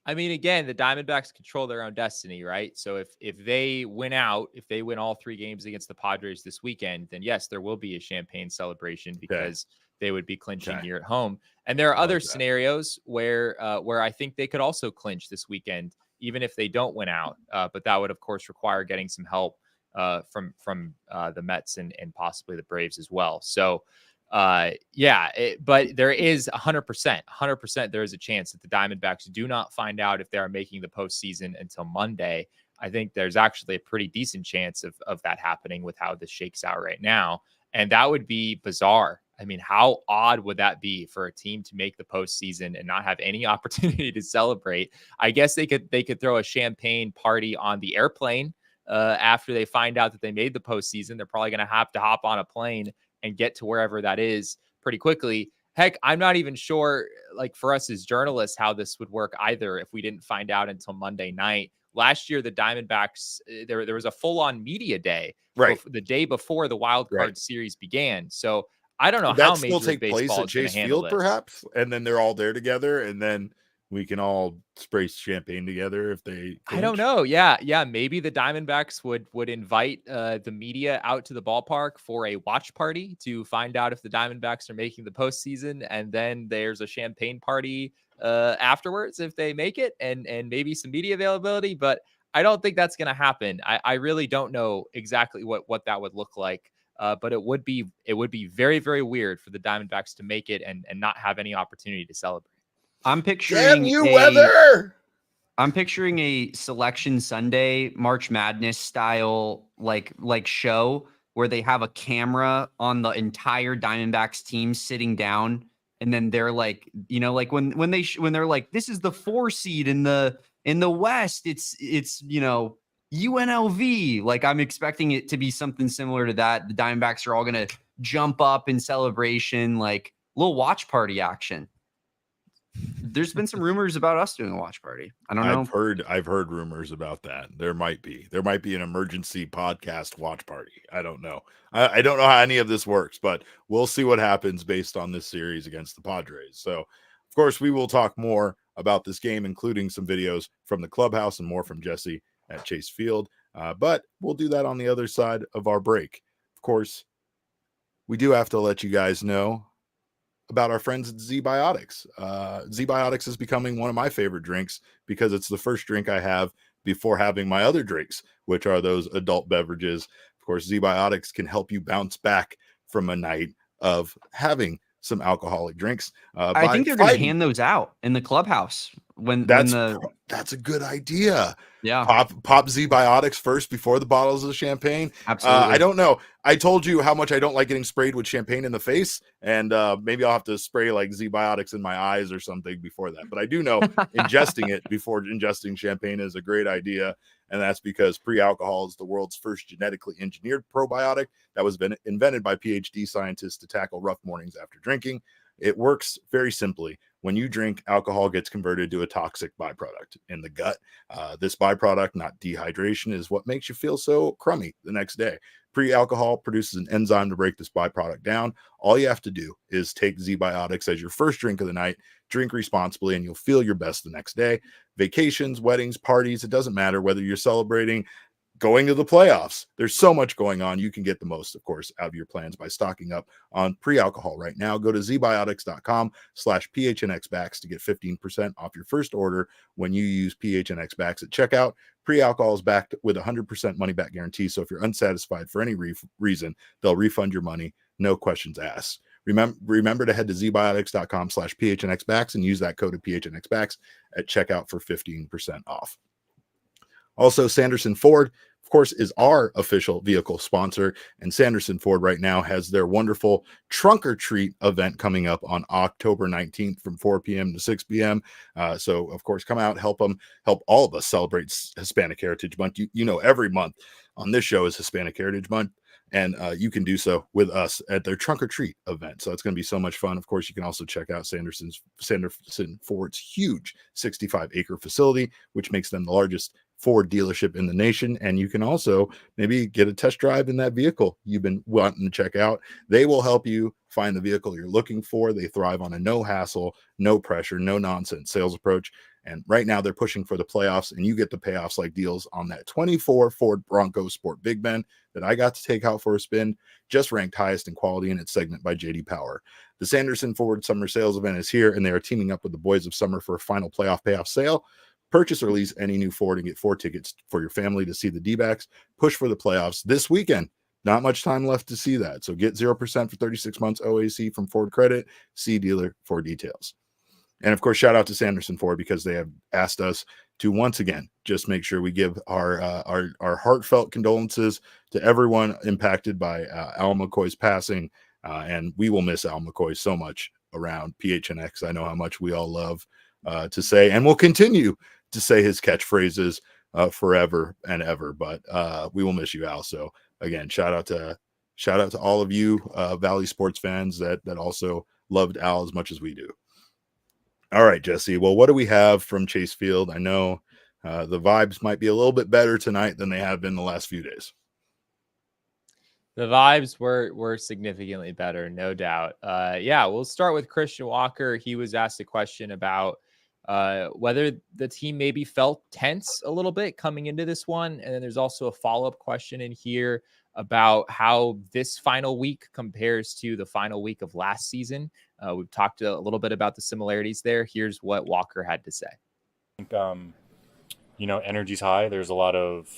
I mean, again, the Diamondbacks control their own destiny, right? So if they win out, if they win all three games against the Padres this weekend, then yes, there will be a champagne celebration because they would be clinching here at home. And there are other scenarios where I think they could also clinch this weekend, even if they don't win out. But that would, of course, require getting some help from the Mets and possibly the Braves as well. So, but there is 100%. There is a chance that the Diamondbacks do not find out if they are making the postseason until Monday. I think there's actually a pretty decent chance of that happening with how this shakes out right now. And that would be bizarre. I mean, how odd would that be for a team to make the postseason and not have any opportunity to celebrate? I guess they could throw a champagne party on the airplane, after they find out that they made the postseason. They're probably going to have to hop on a plane and get to wherever that is pretty quickly. Heck, I'm not even sure, like for us as journalists, how this would work either if we didn't find out until Monday night. Last year, the Diamondbacks, there was a full-on media day Right. the day before the wild card Right. series began. So I don't know Would that how still Major League take place Baseball at is going to Chase handle Field, this. perhaps, and then they're all there together, and then we can all spray champagne together if they I don't clinch? know. Yeah. Maybe the Diamondbacks would invite the media out to the ballpark for a watch party to find out if the Diamondbacks are making the postseason, and then there's a champagne party afterwards if they make it, and maybe some media availability. But I don't think that's going to happen. I really don't know exactly what that would look like. But it would be very, very weird for the Diamondbacks to make it and not have any opportunity to celebrate. I'm Damn picturing you, weather! I'm picturing a Selection Sunday March Madness style like show where they have a camera on the entire Diamondbacks team sitting down, and then they're like, like when they're like, this is the 4 seed in the West. It's UNLV. Like, I'm expecting it to be something similar to that. The Diamondbacks are all gonna jump up in celebration, like little watch party action. There's been some rumors about us doing a watch party. I don't know. I've heard rumors about that. There might be an emergency podcast watch party. I don't know. I don't know how any of this works, but we'll see what happens based on this series against the Padres. So, of course, we will talk more about this game, including some videos from the clubhouse and more from Jesse at Chase Field. But we'll do that on the other side of our break. Of course, we do have to let you guys know about our friends at Z-Biotics. Z-Biotics is becoming one of my favorite drinks because it's the first drink I have before having my other drinks, which are those adult beverages. Of course, Z-Biotics can help you bounce back from a night of having some alcoholic drinks. I think they're going to hand those out in the clubhouse that's a good idea. Yeah. Pop Z-Biotics first before the bottles of champagne. Absolutely. I don't know. I told you how much I don't like getting sprayed with champagne in the face, and maybe I'll have to spray like Z-Biotics in my eyes or something before that. But I do know ingesting it before ingesting champagne is a great idea, and that's because pre-alcohol is the world's first genetically engineered probiotic that was invented by PhD scientists to tackle rough mornings after drinking. It works very simply. When you drink, alcohol gets converted to a toxic byproduct in the gut. This byproduct, not dehydration, is what makes you feel so crummy the next day. Pre-alcohol produces an enzyme to break this byproduct down. All you have to do is take Z-Biotics as your first drink of the night, drink responsibly, and you'll feel your best the next day. Vacations, weddings, parties, it doesn't matter whether you're celebrating going to the playoffs. There's so much going on. You can get the most, of course, out of your plans by stocking up on pre-alcohol right now. Go to zbiotics.com/PHNXBacks to get 15% off your first order when you use PHNXBacks at checkout. Pre-alcohol is backed with 100% money back guarantee. So if you're unsatisfied for any reason, they'll refund your money. No questions asked. Remember to head to zbiotics.com/PHNXBacks and use that code of PHNXBacks at checkout for 15% off. Also, Sanderson Ford, of course, is our official vehicle sponsor, and Sanderson Ford right now has their wonderful Trunk or Treat event coming up on October 19th from 4 p.m. to 6 p.m. So, of course, come out, help all of us celebrate Hispanic Heritage Month. You know, every month on this show is Hispanic Heritage Month, and you can do so with us at their Trunk or Treat event. So it's going to be so much fun. Of course, you can also check out Sanderson Ford's huge 65-acre facility, which makes them the largest Ford dealership in the nation. And you can also maybe get a test drive in that vehicle you've been wanting to check out. They will help you find the vehicle you're looking for. They thrive on a no hassle, no pressure, no nonsense sales approach. And right now they're pushing for the playoffs, and you get the payoffs like deals on that 24 Ford Bronco Sport Big Ben that I got to take out for a spin, just ranked highest in quality in its segment by J.D. Power. The Sanderson Ford Summer Sales Event is here, and they are teaming up with the Boys of Summer for a final playoff payoff sale. Purchase or lease any new Ford and get 4 tickets for your family to see the D-backs push for the playoffs this weekend. Not much time left to see that. So get 0% for 36 months OAC from Ford Credit. See dealer for details. And of course, shout out to Sanderson Ford because they have asked us to once again just make sure we give our heartfelt condolences to everyone impacted by Al McCoy's passing. And we will miss Al McCoy so much around PHNX. I know how much we all love to say, and we'll continue to say his catchphrases forever and ever. But we will miss you, Al. So again, shout out to all of you Valley sports fans that also loved Al as much as we do. All right, Jesse. Well, what do we have from Chase Field? I know the vibes might be a little bit better tonight than they have been the last few days. The vibes were significantly better, no doubt. We'll start with Christian Walker. He was asked a question about whether the team maybe felt tense a little bit coming into this one. And then there's also a follow-up question in here about how this final week compares to the final week of last season. We've talked a little bit about the similarities there. Here's what Walker had to say. I think, energy's high. There's a lot of,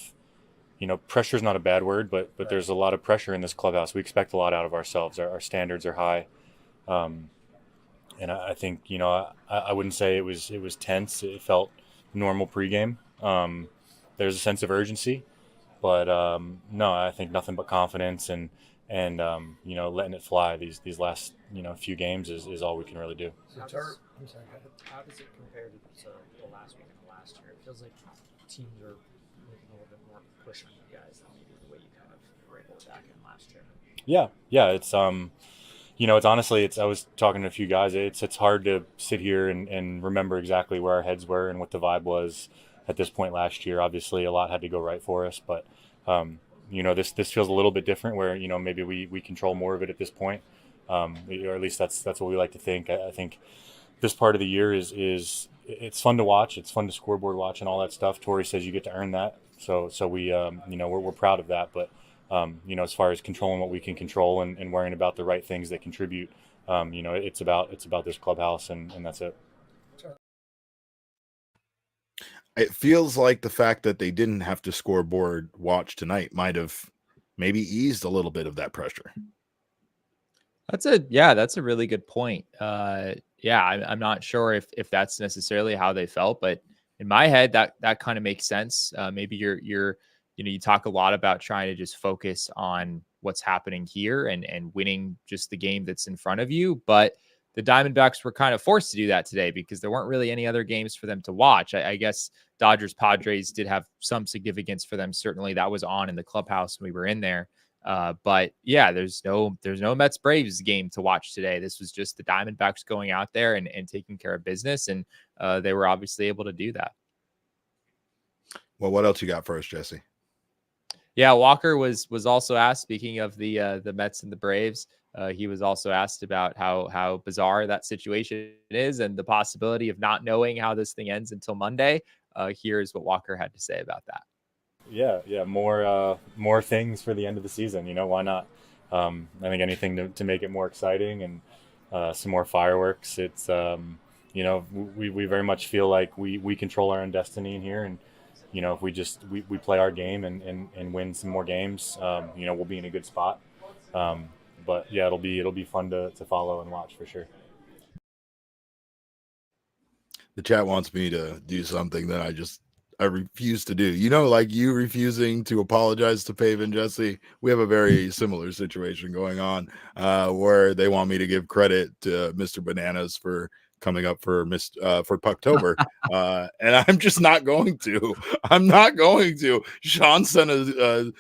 pressure is not a bad word, but there's a lot of pressure in this clubhouse. We expect a lot out of ourselves. Our standards are high. And I think, I wouldn't say it was tense. It felt normal pregame. There's a sense of urgency, but no, I think nothing but confidence and letting it fly. These last few games is all we can really do. How does it compare to the last week and the last year? It feels like teams are making a little bit more push on you guys than maybe the way you kind of were able to back in last year. Yeah. It's it's honestly, I was talking to a few guys. It's hard to sit here and remember exactly where our heads were and what the vibe was at this point last year. Obviously, a lot had to go right for us, but this feels a little bit different. Where maybe we control more of it at this point, or at least that's what we like to think. I think this part of the year is it's fun to watch. It's fun to scoreboard watch and all that stuff. Tori says you get to earn that, so we we're proud of that, but. As far as controlling what we can control and worrying about the right things that contribute, it's about this clubhouse and that's it. It feels like the fact that they didn't have to scoreboard watch tonight might have maybe eased a little bit of that pressure. That's a really good point. I'm not sure if that's necessarily how they felt, but in my head, that kind of makes sense. Maybe you're you talk a lot about trying to just focus on what's happening here and winning just the game that's in front of you. But the Diamondbacks were kind of forced to do that today because there weren't really any other games for them to watch. I guess Dodgers Padres did have some significance for them. Certainly that was on in the clubhouse when we were in there. But yeah, there's no Mets Braves game to watch today. This was just the Diamondbacks going out there and taking care of business. And they were obviously able to do that. Well, what else you got for us, Jesse? Yeah, Walker was also asked, speaking of the Mets and the Braves, he was also asked about how bizarre that situation is and the possibility of not knowing how this thing ends until Monday. Here's what Walker had to say about that. Yeah, more things for the end of the season. Why not? I think anything to make it more exciting and some more fireworks. It's we very much feel like we control our own destiny in here, and if we play our game and win some more games, we'll be in a good spot. But yeah, it'll be fun to follow and watch for sure. The chat wants me to do something that I refuse to do. Like you refusing to apologize to Pavin, Jesse. We have a very similar situation going on where they want me to give credit to Mr. Bananas for coming up for Pucktober, and I'm just not going to. I'm not going to. Sean sent a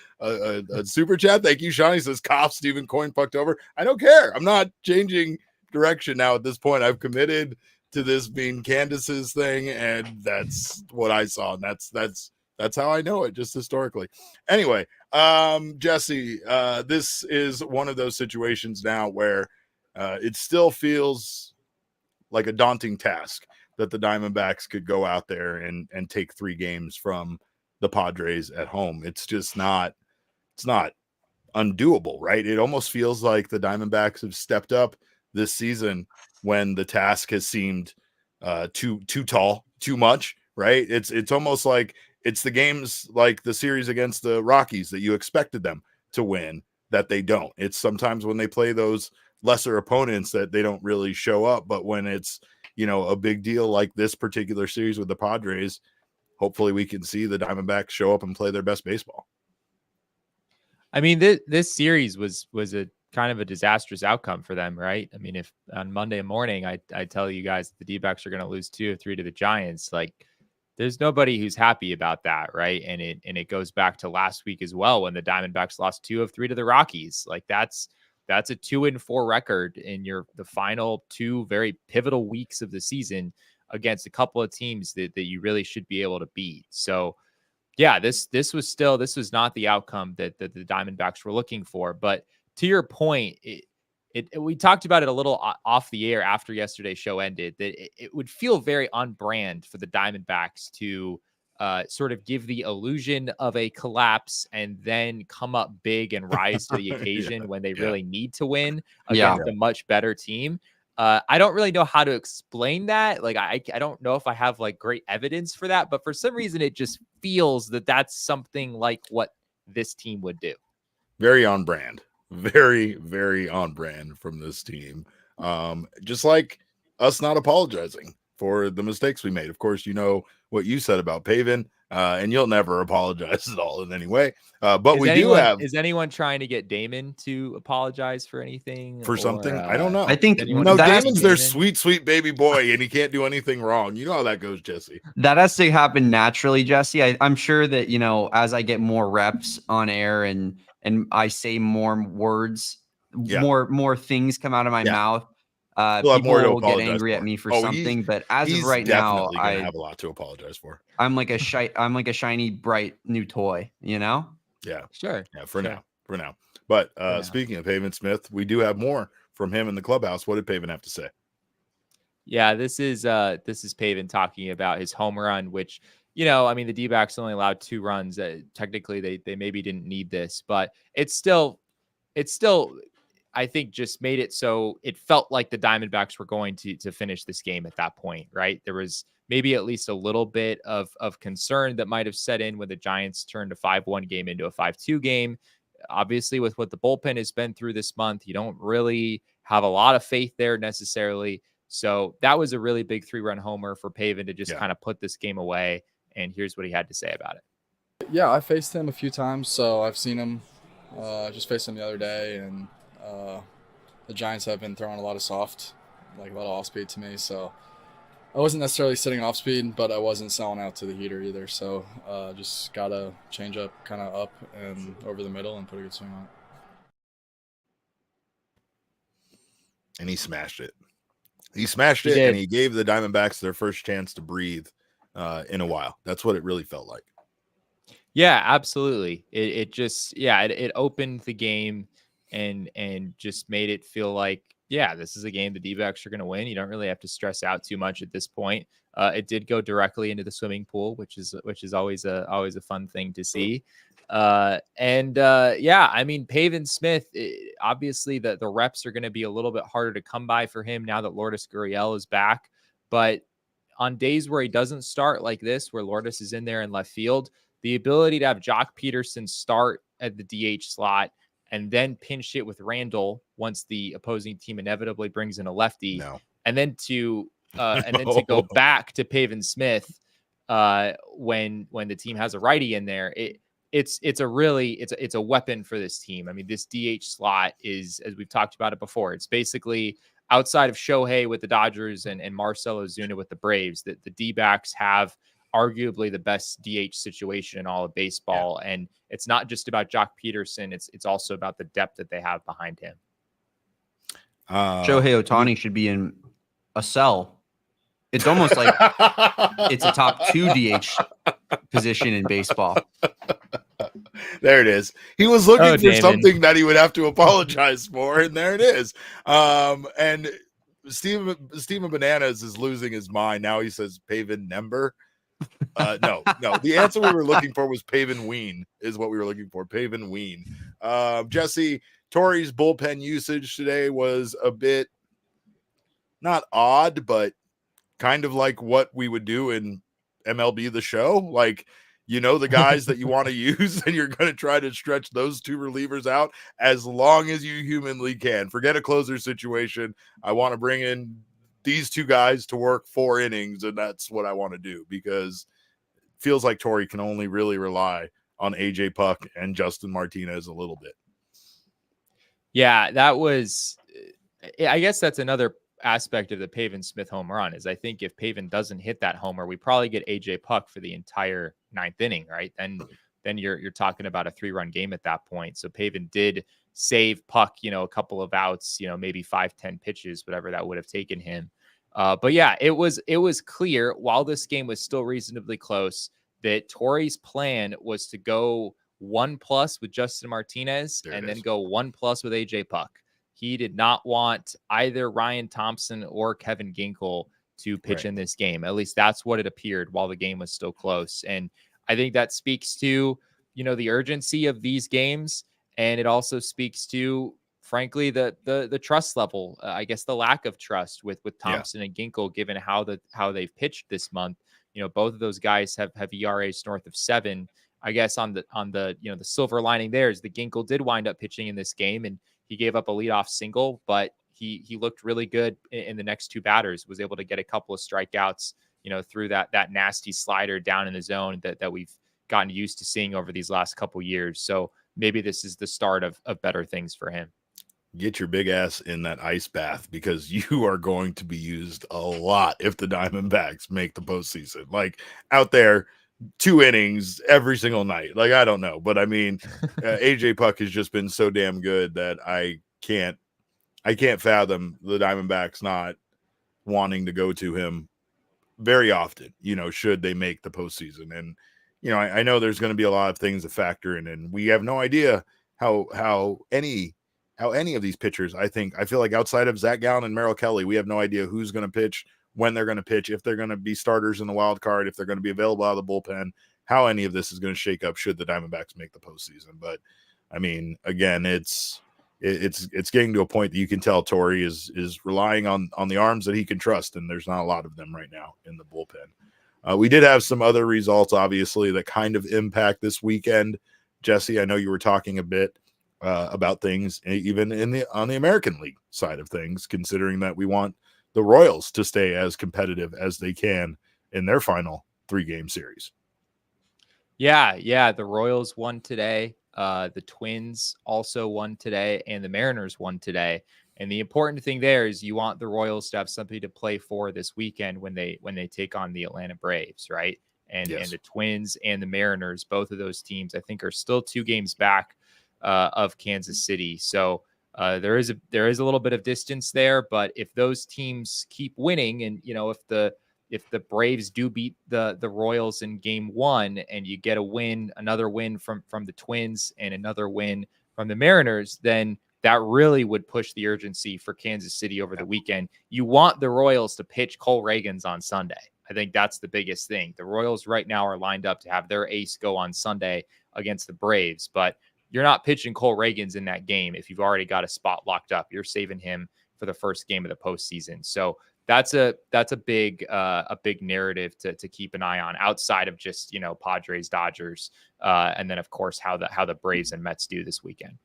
super chat. Thank you, Sean. He says, "Cough, Stephen Coin Pucktober." I don't care. I'm not changing direction now. At this point, I've committed to this being Candace's thing, and that's what I saw, and that's how I know it, just historically. Anyway, Jesse, this is one of those situations now where it still feels like a daunting task that the Diamondbacks could go out there and take 3 games from the Padres at home. It's not undoable, right? It almost feels like the Diamondbacks have stepped up this season when the task has seemed too tall, too much, right? It's almost like it's the games like the series against the Rockies that you expected them to win that they don't. It's sometimes when they play those lesser opponents that they don't really show up, but when it's a big deal like this particular series with the Padres, hopefully we can see the Diamondbacks show up and play their best baseball. I mean, this series was a kind of a disastrous outcome for them, right? I mean, if on Monday morning I tell you guys the D-backs are going to lose 2 of 3 to the Giants, like there's nobody who's happy about that, right? And it goes back to last week as well when the Diamondbacks lost 2 of 3 to the Rockies. Like that's a 2-4 record in the final 2 very pivotal weeks of the season against a couple of teams that you really should be able to beat. So yeah, this was not the outcome that the Diamondbacks were looking for. But to your point, we talked about it a little off the air after yesterday's show ended, that it would feel very on brand for the Diamondbacks to sort of give the illusion of a collapse and then come up big and rise to the occasion when they really need to win against a much better team. I don't really know how to explain that. Like, I don't know if I have like great evidence for that, but for some reason it just feels that that's something like what this team would do. Very on brand. Very, very on brand from this team. Just like us not apologizing for the mistakes we made. Of course, you know what you said about Pavin, and you'll never apologize at all in any way. But is anyone trying to get Damon to apologize for anything? For something? I don't know. I think Damon's their sweet, sweet baby boy, and he can't do anything wrong. You know how that goes, Jesse. That has to happen naturally, Jesse. I'm sure that, you know, as I get more reps on air and I say more words, more things come out of my mouth. People will get angry at me for something, but as of right now, I have a lot to apologize for. I'm like a shiny, bright new toy, you know? Yeah, sure. Yeah, for now. But speaking of Pavin Smith, we do have more from him in the clubhouse. What did Pavin have to say? Yeah, this is Pavin talking about his home run, which, you know, I mean, the D-backs only allowed 2 runs. Technically, they maybe didn't need this, but it's still, I think, just made it so it felt like the Diamondbacks were going to finish this game at that point, right? There was maybe at least a little bit of concern that might have set in when the Giants turned a 5-1 game into a 5-2 game. Obviously, with what the bullpen has been through this month, you don't really have a lot of faith there necessarily. So that was a really big 3-run homer for Pavin to just kind of put this game away. And here's what he had to say about it. Yeah, I faced him a few times, so I've seen him. Just faced him the other day, and the Giants have been throwing a lot of soft, like a lot of off speed to me. So I wasn't necessarily sitting off speed, but I wasn't selling out to the heater either. So just got to change up kind of up and over the middle and put a good swing on it. And he smashed it. And he gave the Diamondbacks their first chance to breathe in a while. That's what it really felt like. Yeah, absolutely. It just, it opened the game and just made it feel like, this is a game the D-backs are going to win. You don't really have to stress out too much at this point. It did go directly into the swimming pool, which is always a fun thing to see. I mean, Pavin Smith, obviously the reps are going to be a little bit harder to come by for him now that Lourdes Gurriel is back. But on days where he doesn't start like this, where Lourdes is in there in left field, the ability to have Jock Peterson start at the DH slot and then pinch it with Randall once the opposing team inevitably brings in a lefty, and then to go back to Pavin Smith when the team has a righty in there, it's a weapon for this team. I mean, this DH slot is, as we've talked about it before, it's basically outside of Shohei with the Dodgers and Marcell Ozuna with the Braves, that the D-backs have arguably the best DH situation in all of baseball. And it's not just about Jock Peterson. It's also about the depth that they have behind him. Shohei Ohtani should be in a cell. It's almost like it's a top 2 DH position in baseball. There it is. He was looking for Damon. something that he would have to apologize for, and there it is. And Steven Bananas is losing his mind. Now he says Pavin Nember. No. The answer we were looking for was Pavin Ween, is what we were looking for. Pavin Ween. Jesse, Torrey's bullpen usage today was a bit not odd, but kind of like what we would do in MLB The Show. Like, you know, the guys that you want to use, and you're going to try to stretch those 2 relievers out as long as you humanly can. Forget a closer situation. I want to bring in these 2 guys to work 4 innings, and that's what I want to do, because it feels like Torrey can only really rely on AJ Puck and Justin Martinez a little bit. Yeah, that was, I guess that's another aspect of the Pavin Smith home run is I think if Pavin doesn't hit that homer, we probably get AJ Puck for the entire 9th inning, right? Then you're talking about a 3-run game at that point. So Pavin did save Puck, a couple of outs, maybe 5-10 pitches, whatever that would have taken him. But yeah, it was clear while this game was still reasonably close that Torrey's plan was to go 1+ with Justin Martinez and then go 1+ with AJ Puck. He did not want either Ryan Thompson or Kevin Ginkel to pitch in this game. At least that's what it appeared while the game was still close. And I think that speaks to, the urgency of these games. And it also speaks to, frankly, the trust level, I guess the lack of trust with Thompson and Ginkel, given how they've pitched this month. Both of those guys have ERAs north of 7. I guess on the the silver lining there is the Ginkel did wind up pitching in this game, and he gave up a leadoff single, but he looked really good in the next 2 batters, was able to get a couple of strikeouts, through that nasty slider down in the zone that we've gotten used to seeing over these last couple years. So maybe this is the start of better things for him. Get your big ass in that ice bath, because you are going to be used a lot if the Diamondbacks make the postseason. Like out there, 2 innings every single night. Like, I don't know, but I mean, AJ Puck has just been so damn good that I can't fathom the Diamondbacks not wanting to go to him very often, should they make the postseason. And, I know there's going to be a lot of things to factor in, and we have no idea how any of these pitchers, I feel like outside of Zac Gallen and Merrill Kelly, we have no idea who's going to pitch, when they're going to pitch, if they're going to be starters in the wild card, if they're going to be available out of the bullpen, how any of this is going to shake up should the Diamondbacks make the postseason. But I mean, again, it's getting to a point that you can tell Torrey is relying on the arms that he can trust, and there's not a lot of them right now in the bullpen. We did have some other results, obviously, that kind of impact this weekend. Jesse, I know you were talking a bit about things, even on the American League side of things, considering that we want the Royals to stay as competitive as they can in their final 3-game series. Yeah. The Royals won today. The Twins also won today, and the Mariners won today. And the important thing there is you want the Royals to have something to play for this weekend when they take on the Atlanta Braves, right? And the Twins and the Mariners, both of those teams, I think, are still 2 games back of Kansas City. So there is a little bit of distance there, but if those teams keep winning, and if the Braves do beat the Royals in game 1, and you get another win from the Twins and another win from the Mariners, then that really would push the urgency for Kansas City over the weekend. You want the Royals to pitch Cole Reagans on Sunday. I think that's the biggest thing. The Royals right now are lined up to have their ace go on Sunday against the Braves, but you're not pitching Cole Reagans in that game if you've already got a spot locked up. You're saving him for the first game of the postseason. So that's a big narrative to keep an eye on, outside of just Padres, Dodgers, and then of course how the Braves and Mets do this weekend.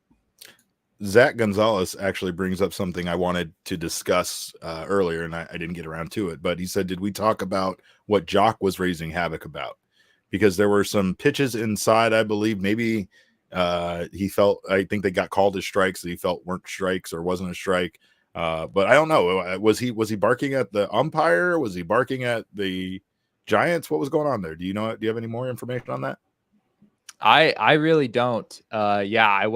Zach Gonzalez actually brings up something I wanted to discuss earlier, and I didn't get around to it. But he said, did we talk about what Jock was raising havoc about? Because there were some pitches inside, I believe. Maybe he felt, I think they got called as strikes that he felt weren't strikes or wasn't a strike. But I don't know. Was he barking at the umpire? Was he barking at the Giants? What was going on there? Do you know? Do you have any more information on that? I really don't. I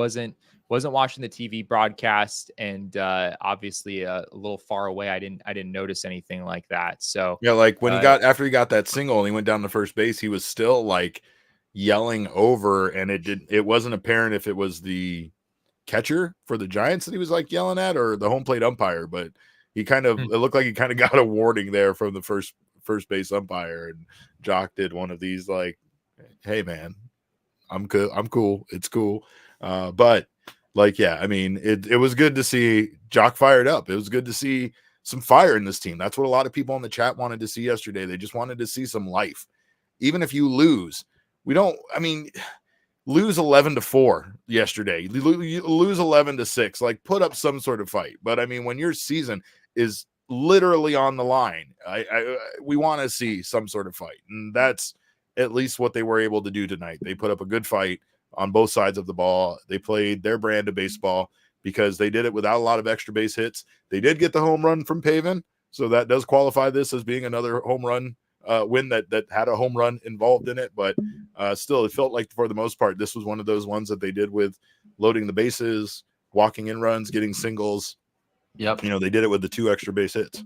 wasn't watching the TV broadcast, and obviously a little far away. I didn't notice anything like that. So yeah, like when after he got that single and he went down to first base, he was still like yelling over, and it wasn't apparent if it was the catcher for the Giants that he was like yelling at or the home plate umpire, but he kind of it looked like he kind of got a warning there from the first base umpire, and Jock did one of these like, hey man, I'm cool, it's cool. But like, yeah, I mean, it was good to see Jock fired up. It was good to see some fire in this team. That's what a lot of people in the chat wanted to see yesterday. They just wanted to see some life. Even if you lose, lose 11-4 yesterday, you lose 11-6, like put up some sort of fight. But I mean, when your season is literally on the line, we want to see some sort of fight. And that's at least what they were able to do tonight. They put up a good fight on both sides of the ball. They played their brand of baseball. because they did it without a lot of extra base hits. They did get the home run from Pavin, so that does qualify this as being another home run win that had a home run involved in it. But still, it felt like for the most part, this was one of those ones that they did with loading the bases, walking in runs, getting singles. Yep. You know, they did it with the 2 extra base hits.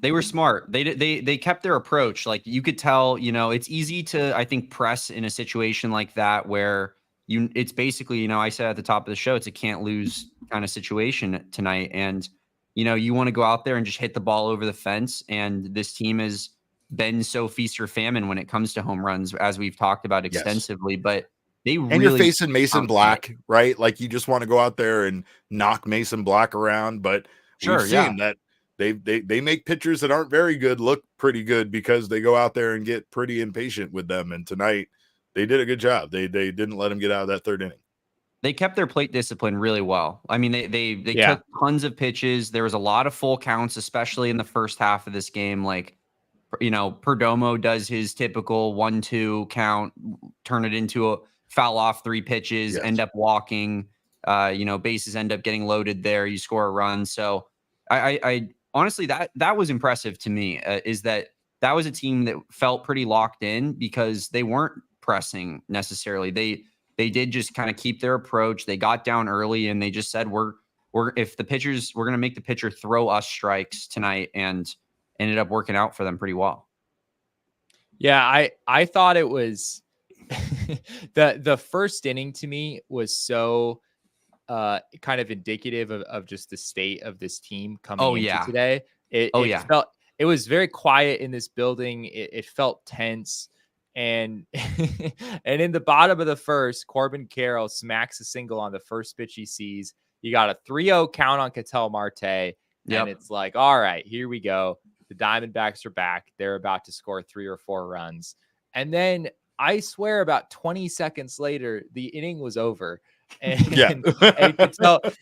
They were smart. They kept their approach. Like you could tell, you know, it's easy to, I think, press in a situation like that where it's basically, you know, I said at the top of the show, it's a can't lose kind of situation tonight. And, you know, you want to go out there and just hit the ball over the fence. And this team has been so feast or famine when it comes to home runs, as we've talked about extensively. Yes. But and you're facing Mason Black, right? Like you just want to go out there and knock Mason Black around. But we've seen that they make pitchers that aren't very good look pretty good because they go out there and get pretty impatient with them. And tonight they did a good job. They didn't let him get out of that 3rd inning. They kept their plate discipline really well. I mean, they took tons of pitches. There was a lot of full counts, especially in the first half of this game. Like, you know, Perdomo does his typical 1-2 count, turn it into a foul off 3 pitches, end up walking, you know, bases end up getting loaded there. You score a run. So I honestly, that was impressive to me, is that was a team that felt pretty locked in because they weren't pressing necessarily. They did just kind of keep their approach. They got down early and they just said, we're going to make the pitcher throw us strikes tonight, and ended up working out for them pretty well. Yeah. I thought it was the first inning to me was so kind of indicative of just the state of this team coming into today. It was very quiet in this building. It felt tense. And and in the bottom of the first, Corbin Carroll smacks a single on the first pitch he sees. You got a 3-0 count on Ketel Marte. And it's like, all right, here we go. The Diamondbacks are back. They're about to score 3 or 4 runs. And then I swear about 20 seconds later, the inning was over. And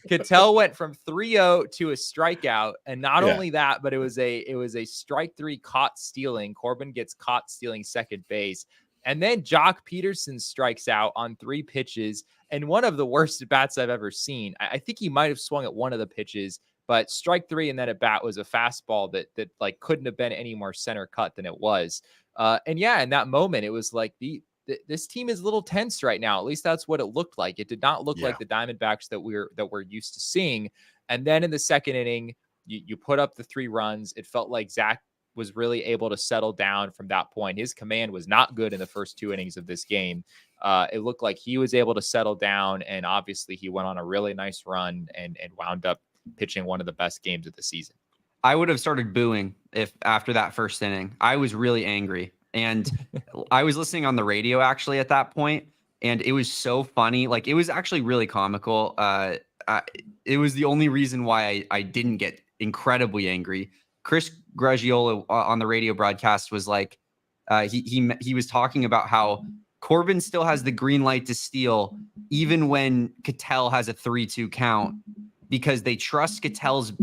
Ketel went from 3-0 to a strikeout. And not only that, but it was a strike 3 caught stealing. Corbin gets caught stealing second base. And then Jock Peterson strikes out on 3 pitches. And one of the worst at bats I've ever seen. I think he might have swung at one of the pitches, but strike 3 and then at bat was a fastball that like couldn't have been any more center cut than it was. And in that moment, it was like this team is a little tense right now. At least that's what it looked like. It did not look like the Diamondbacks that we're used to seeing. And then in the second inning, you put up the 3 runs. It felt like Zach was really able to settle down from that point. His command was not good in the first 2 innings of this game. It looked like he was able to settle down, and obviously he went on a really nice run and wound up pitching one of the best games of the season. I would have started booing if after that first inning. I was really angry. And I was listening on the radio actually at that point, and it was so funny. Like, it was actually really comical. It was the only reason why I didn't get incredibly angry. Chris Graggiola on the radio broadcast was like, he was talking about how Corbin still has the green light to steal even when Ketel has a 3-2 count, because they trust Ketel's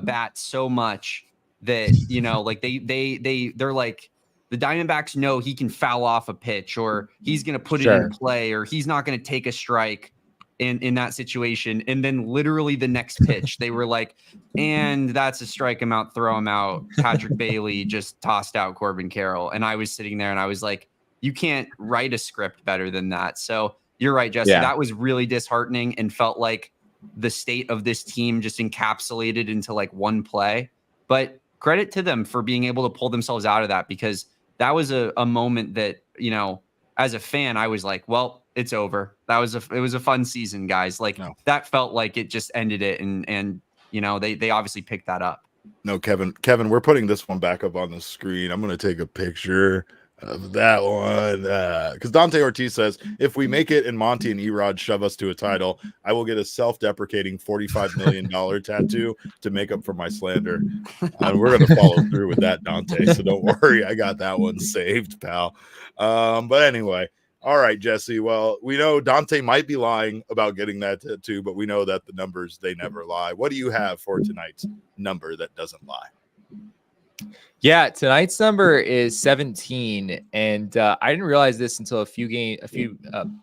bat so much that, you know, like they're like, the Diamondbacks know he can foul off a pitch, or he's going to put it in play, or he's not going to take a strike in that situation. And then literally the next pitch, they were like, and that's a strike him out, throw him out. Patrick Bailey just tossed out Corbin Carroll. And I was sitting there and I was like, you can't write a script better than that. So you're right, Jesse. Yeah. That was really disheartening and felt like the state of this team just encapsulated into like one play. But credit to them for being able to pull themselves out of that, because that was a moment that, you know, as a fan, I was like, well, it's over. It was a fun season, guys. Like, that felt like it just ended it. And, you know, they obviously picked that up. No, Kevin, we're putting this one back up on the screen. I'm going to take a picture of that one. Because Dante Ortiz says, if we make it and Monty and Erod shove us to a title, I will get a self-deprecating $45 million tattoo to make up for my slander. And we're going to follow through with that, Dante. So don't worry. I got that one saved, pal. But anyway, all right, Jesse. Well, we know Dante might be lying about getting that tattoo, but we know that the numbers, they never lie. What do you have for tonight's number that doesn't lie? Yeah, tonight's number is 17, and I didn't realize this until a few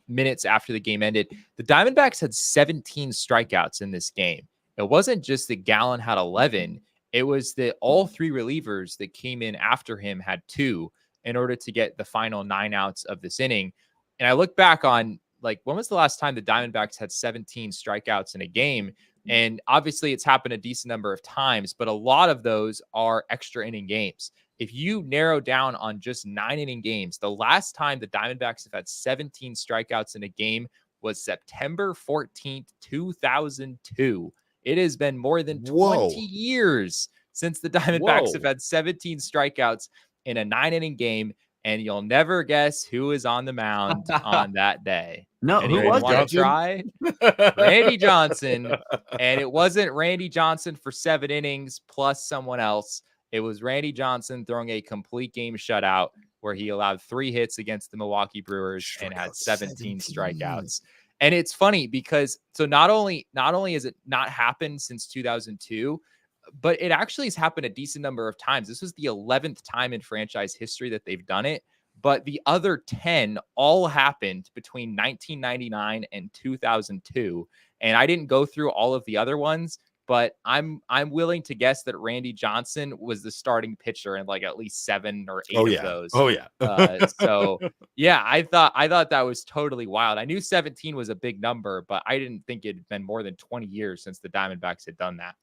minutes after the game ended. The Diamondbacks had 17 strikeouts in this game. It wasn't just that Gallen had 11; it was that all three relievers that came in after him had 2 in order to get the final 9 outs of this inning. And I look back on, like, when was the last time the Diamondbacks had 17 strikeouts in a game? And obviously, it's happened a decent number of times, but a lot of those are extra inning games. If you narrow down on just 9 inning games, the last time the Diamondbacks have had 17 strikeouts in a game was September 14th, 2002. It has been more than 20 years since the Diamondbacks have had 17 strikeouts in a 9 inning game. And you'll never guess who is on the mound on that day. No, Anyone who was want it? to try? Randy Johnson. And it wasn't Randy Johnson for 7 innings plus someone else. It was Randy Johnson throwing a complete game shutout where he allowed 3 hits against the Milwaukee Brewers and had 17 strikeouts. And it's funny because not only has it not happened since 2002, but it actually has happened a decent number of times. This was the 11th time in franchise history that they've done it. But the other 10 all happened between 1999 and 2002. And I didn't go through all of the other ones, but I'm willing to guess that Randy Johnson was the starting pitcher in like at least 7 or 8 of those. Oh yeah. So yeah, I thought that was totally wild. I knew 17 was a big number, but I didn't think it'd been more than 20 years since the Diamondbacks had done that.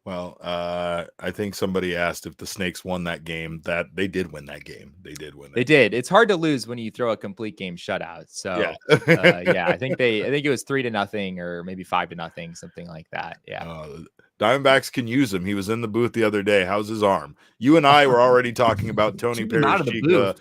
Well, I think somebody asked if the Snakes won that game. That they did win that game. They did win. They did. It's hard to lose when you throw a complete game shutout. So yeah, I think it was 3-0 or maybe 5-0, something like that. Yeah. Diamondbacks can use him. He was in the booth the other day. How's his arm? You and I were already talking about Tony Perez.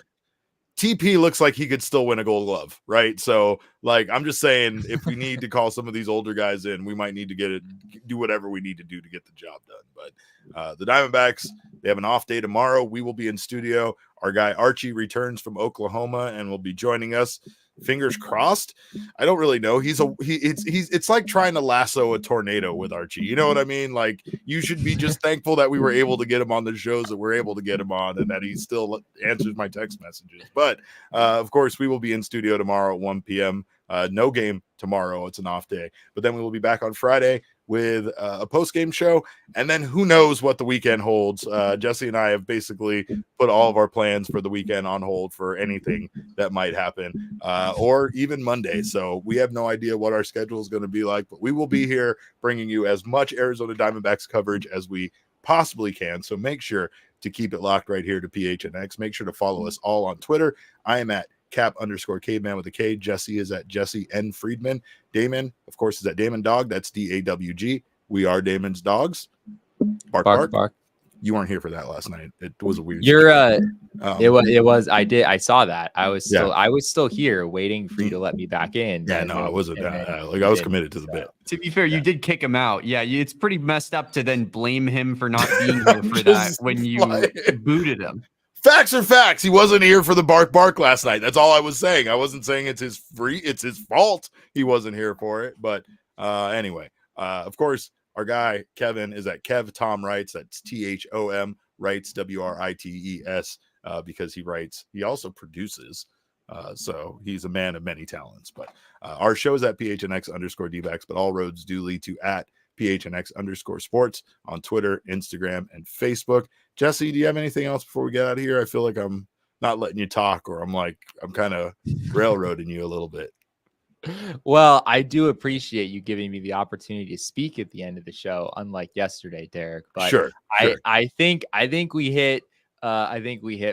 TP looks like he could still win a Gold Glove, right? So, like, I'm just saying, if we need to call some of these older guys in, we might need to do whatever we need to do to get the job done. But the Diamondbacks, they have an off day tomorrow. We will be in studio. Our guy Archie returns from Oklahoma and will be joining us. Fingers crossed. I don't really know. It's like trying to lasso a tornado with Archie. You know what I mean? Like, you should be just thankful that we were able to get him on the shows that we're able to get him on and that he still answers my text messages. But of course, we will be in studio tomorrow at 1 p.m. No game tomorrow. It's an off day. But then we will be back on Friday with a post-game show, and then who knows what the weekend holds. Jesse and I have basically put all of our plans for the weekend on hold for anything that might happen, or even Monday. So we have no idea what our schedule is going to be like, but we will be here bringing you as much Arizona Diamondbacks coverage as we possibly can. So make sure to keep it locked right here to PHNX. Make sure to follow us all on Twitter. I am at Cap_Caveman with a K. Jesse is at Jesse N. Friedman. Damon, of course, is at Damon Dog. That's DAWG. We are Damon's dogs. Bark, bark, bark. You weren't here for that last night. It was a weird. It was. I saw that. I was still here waiting for you to let me back in. Yeah, no, it wasn't. I was committed to the bit. To be fair, you did kick him out. Yeah, it's pretty messed up to then blame him for not being here for that when you booted him. Facts are facts. He wasn't here for the bark last night. That's all I was saying. I wasn't saying it's his fault he wasn't here for it. But anyway, of course, our guy Kevin is at Kev Tom Writes. That's THOM Writes WRITES because he writes. He also produces. So he's a man of many talents. But our show is at PHNX_DBacks, but all roads do lead to at PHNX_sports on Twitter, Instagram, and Facebook. Jesse, do you have anything else before we get out of here? I feel like I'm not letting you talk, or I'm kind of railroading you a little bit. Well, I do appreciate you giving me the opportunity to speak at the end of the show, unlike yesterday, Derek. But sure. I think we hit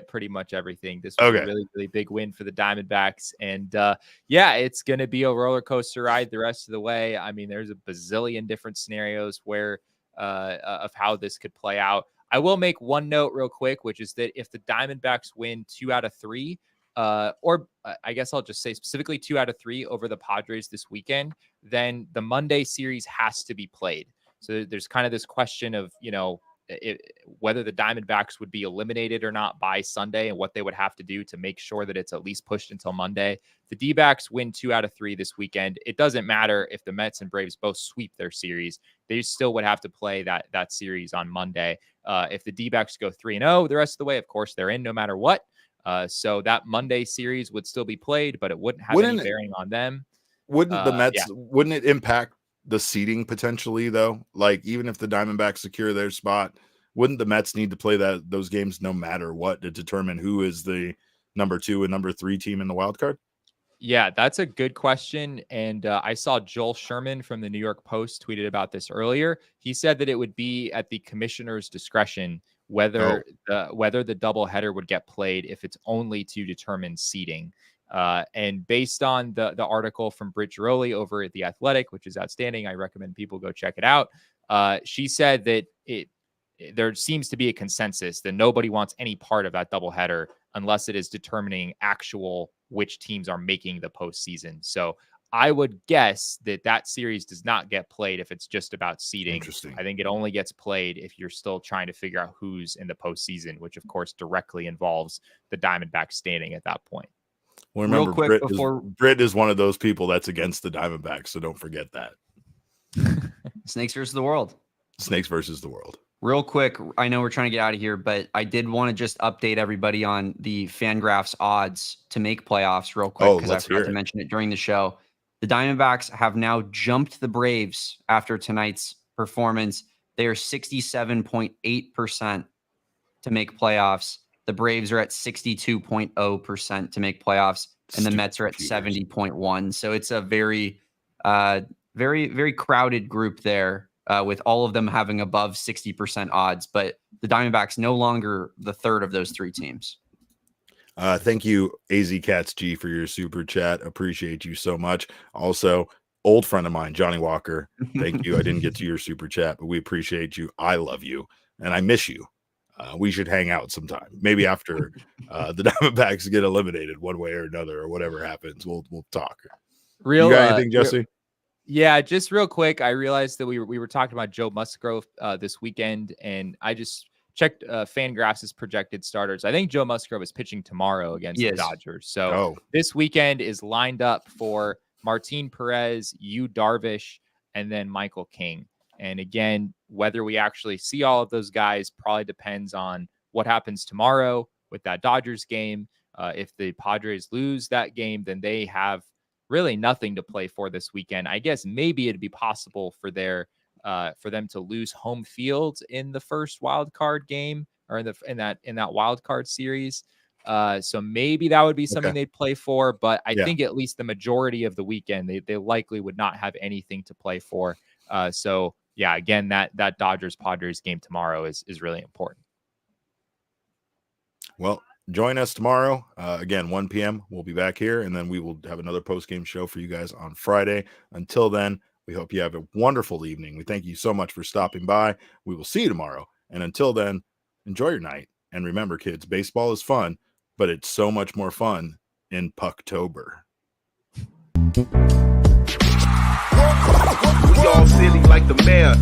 pretty much everything. This was a really, really big win for the Diamondbacks. And it's going to be a roller coaster ride the rest of the way. I mean, there's a bazillion different scenarios where of how this could play out. I will make one note real quick, which is that if the Diamondbacks win 2 out of 3, or I guess I'll just say specifically 2 out of 3 over the Padres this weekend, then the Monday series has to be played. So there's kind of this question of, whether the Diamondbacks would be eliminated or not by Sunday and what they would have to do to make sure that it's at least pushed until Monday. The D-backs win 2 out of 3 this weekend. It doesn't matter if the Mets and Braves both sweep their series. They still would have to play that series on Monday. If the D-backs go 3-0 the rest of the way, of course, they're in no matter what. So that Monday series would still be played, but it wouldn't have any bearing on them. Wouldn't the Mets, wouldn't it impact the seeding potentially though? Like even if the Diamondbacks secure their spot, wouldn't the Mets need to play those games no matter what to determine who is the number 2 and number 3 team in the wild card? Yeah, that's a good question. And I saw Joel Sherman from the New York Post tweeted about this earlier. He said that it would be at the commissioner's discretion whether the doubleheader would get played if it's only to determine seeding. And based on the article from Britt Giroli over at The Athletic, which is outstanding, I recommend people go check it out. She said that there seems to be a consensus that nobody wants any part of that doubleheader unless it is determining which teams are making the postseason. So I would guess that series does not get played if it's just about seeding. Interesting. I think it only gets played if you're still trying to figure out who's in the postseason, which of course directly involves the Diamondbacks standing at that point. Well, remember, Britt is one of those people that's against the Diamondbacks, so don't forget that. Snakes versus the world. Snakes versus the world. Real quick, I know we're trying to get out of here, but I did want to just update everybody on the Fangraphs odds to make playoffs real quick because I forgot to mention it during the show. The Diamondbacks have now jumped the Braves after tonight's performance. They are 67.8% to make playoffs. The Braves are at 62.0% to make playoffs, and the Mets are at 70.1%. So it's a very, very, very crowded group there. With all of them having above 60% odds, but the Diamondbacks no longer the third of those 3 teams. Thank you, AZ Cats G, for your super chat. Appreciate you so much. Also, old friend of mine, Johnny Walker. Thank you. I didn't get to your super chat, but we appreciate you. I love you, and I miss you. We should hang out sometime. Maybe after the Diamondbacks get eliminated one way or another, or whatever happens. We'll talk. You got anything, Jesse? Yeah, just real quick. I realized that we were talking about Joe Musgrove this weekend, and I just checked Fangraphs' projected starters. I think Joe Musgrove is pitching tomorrow against the Dodgers. So this weekend is lined up for Martin Perez, Yu Darvish, and then Michael King. And again, whether we actually see all of those guys probably depends on what happens tomorrow with that Dodgers game. If the Padres lose that game, then they have really nothing to play for this weekend. I guess maybe it'd be possible for them to lose home field in the first wild card game or in that wild card series. So maybe that would be something they'd play for, but I think at least the majority of the weekend, they likely would not have anything to play for. So yeah, again, that Dodgers Padres game tomorrow is really important. Well, join us tomorrow. Again, 1 p.m. We'll be back here, and then we will have another post-game show for you guys on Friday. Until then, we hope you have a wonderful evening. We thank you so much for stopping by. We will see you tomorrow. And until then, enjoy your night. And remember, kids, baseball is fun, but it's so much more fun in Pucktober. We all silly like the mayor.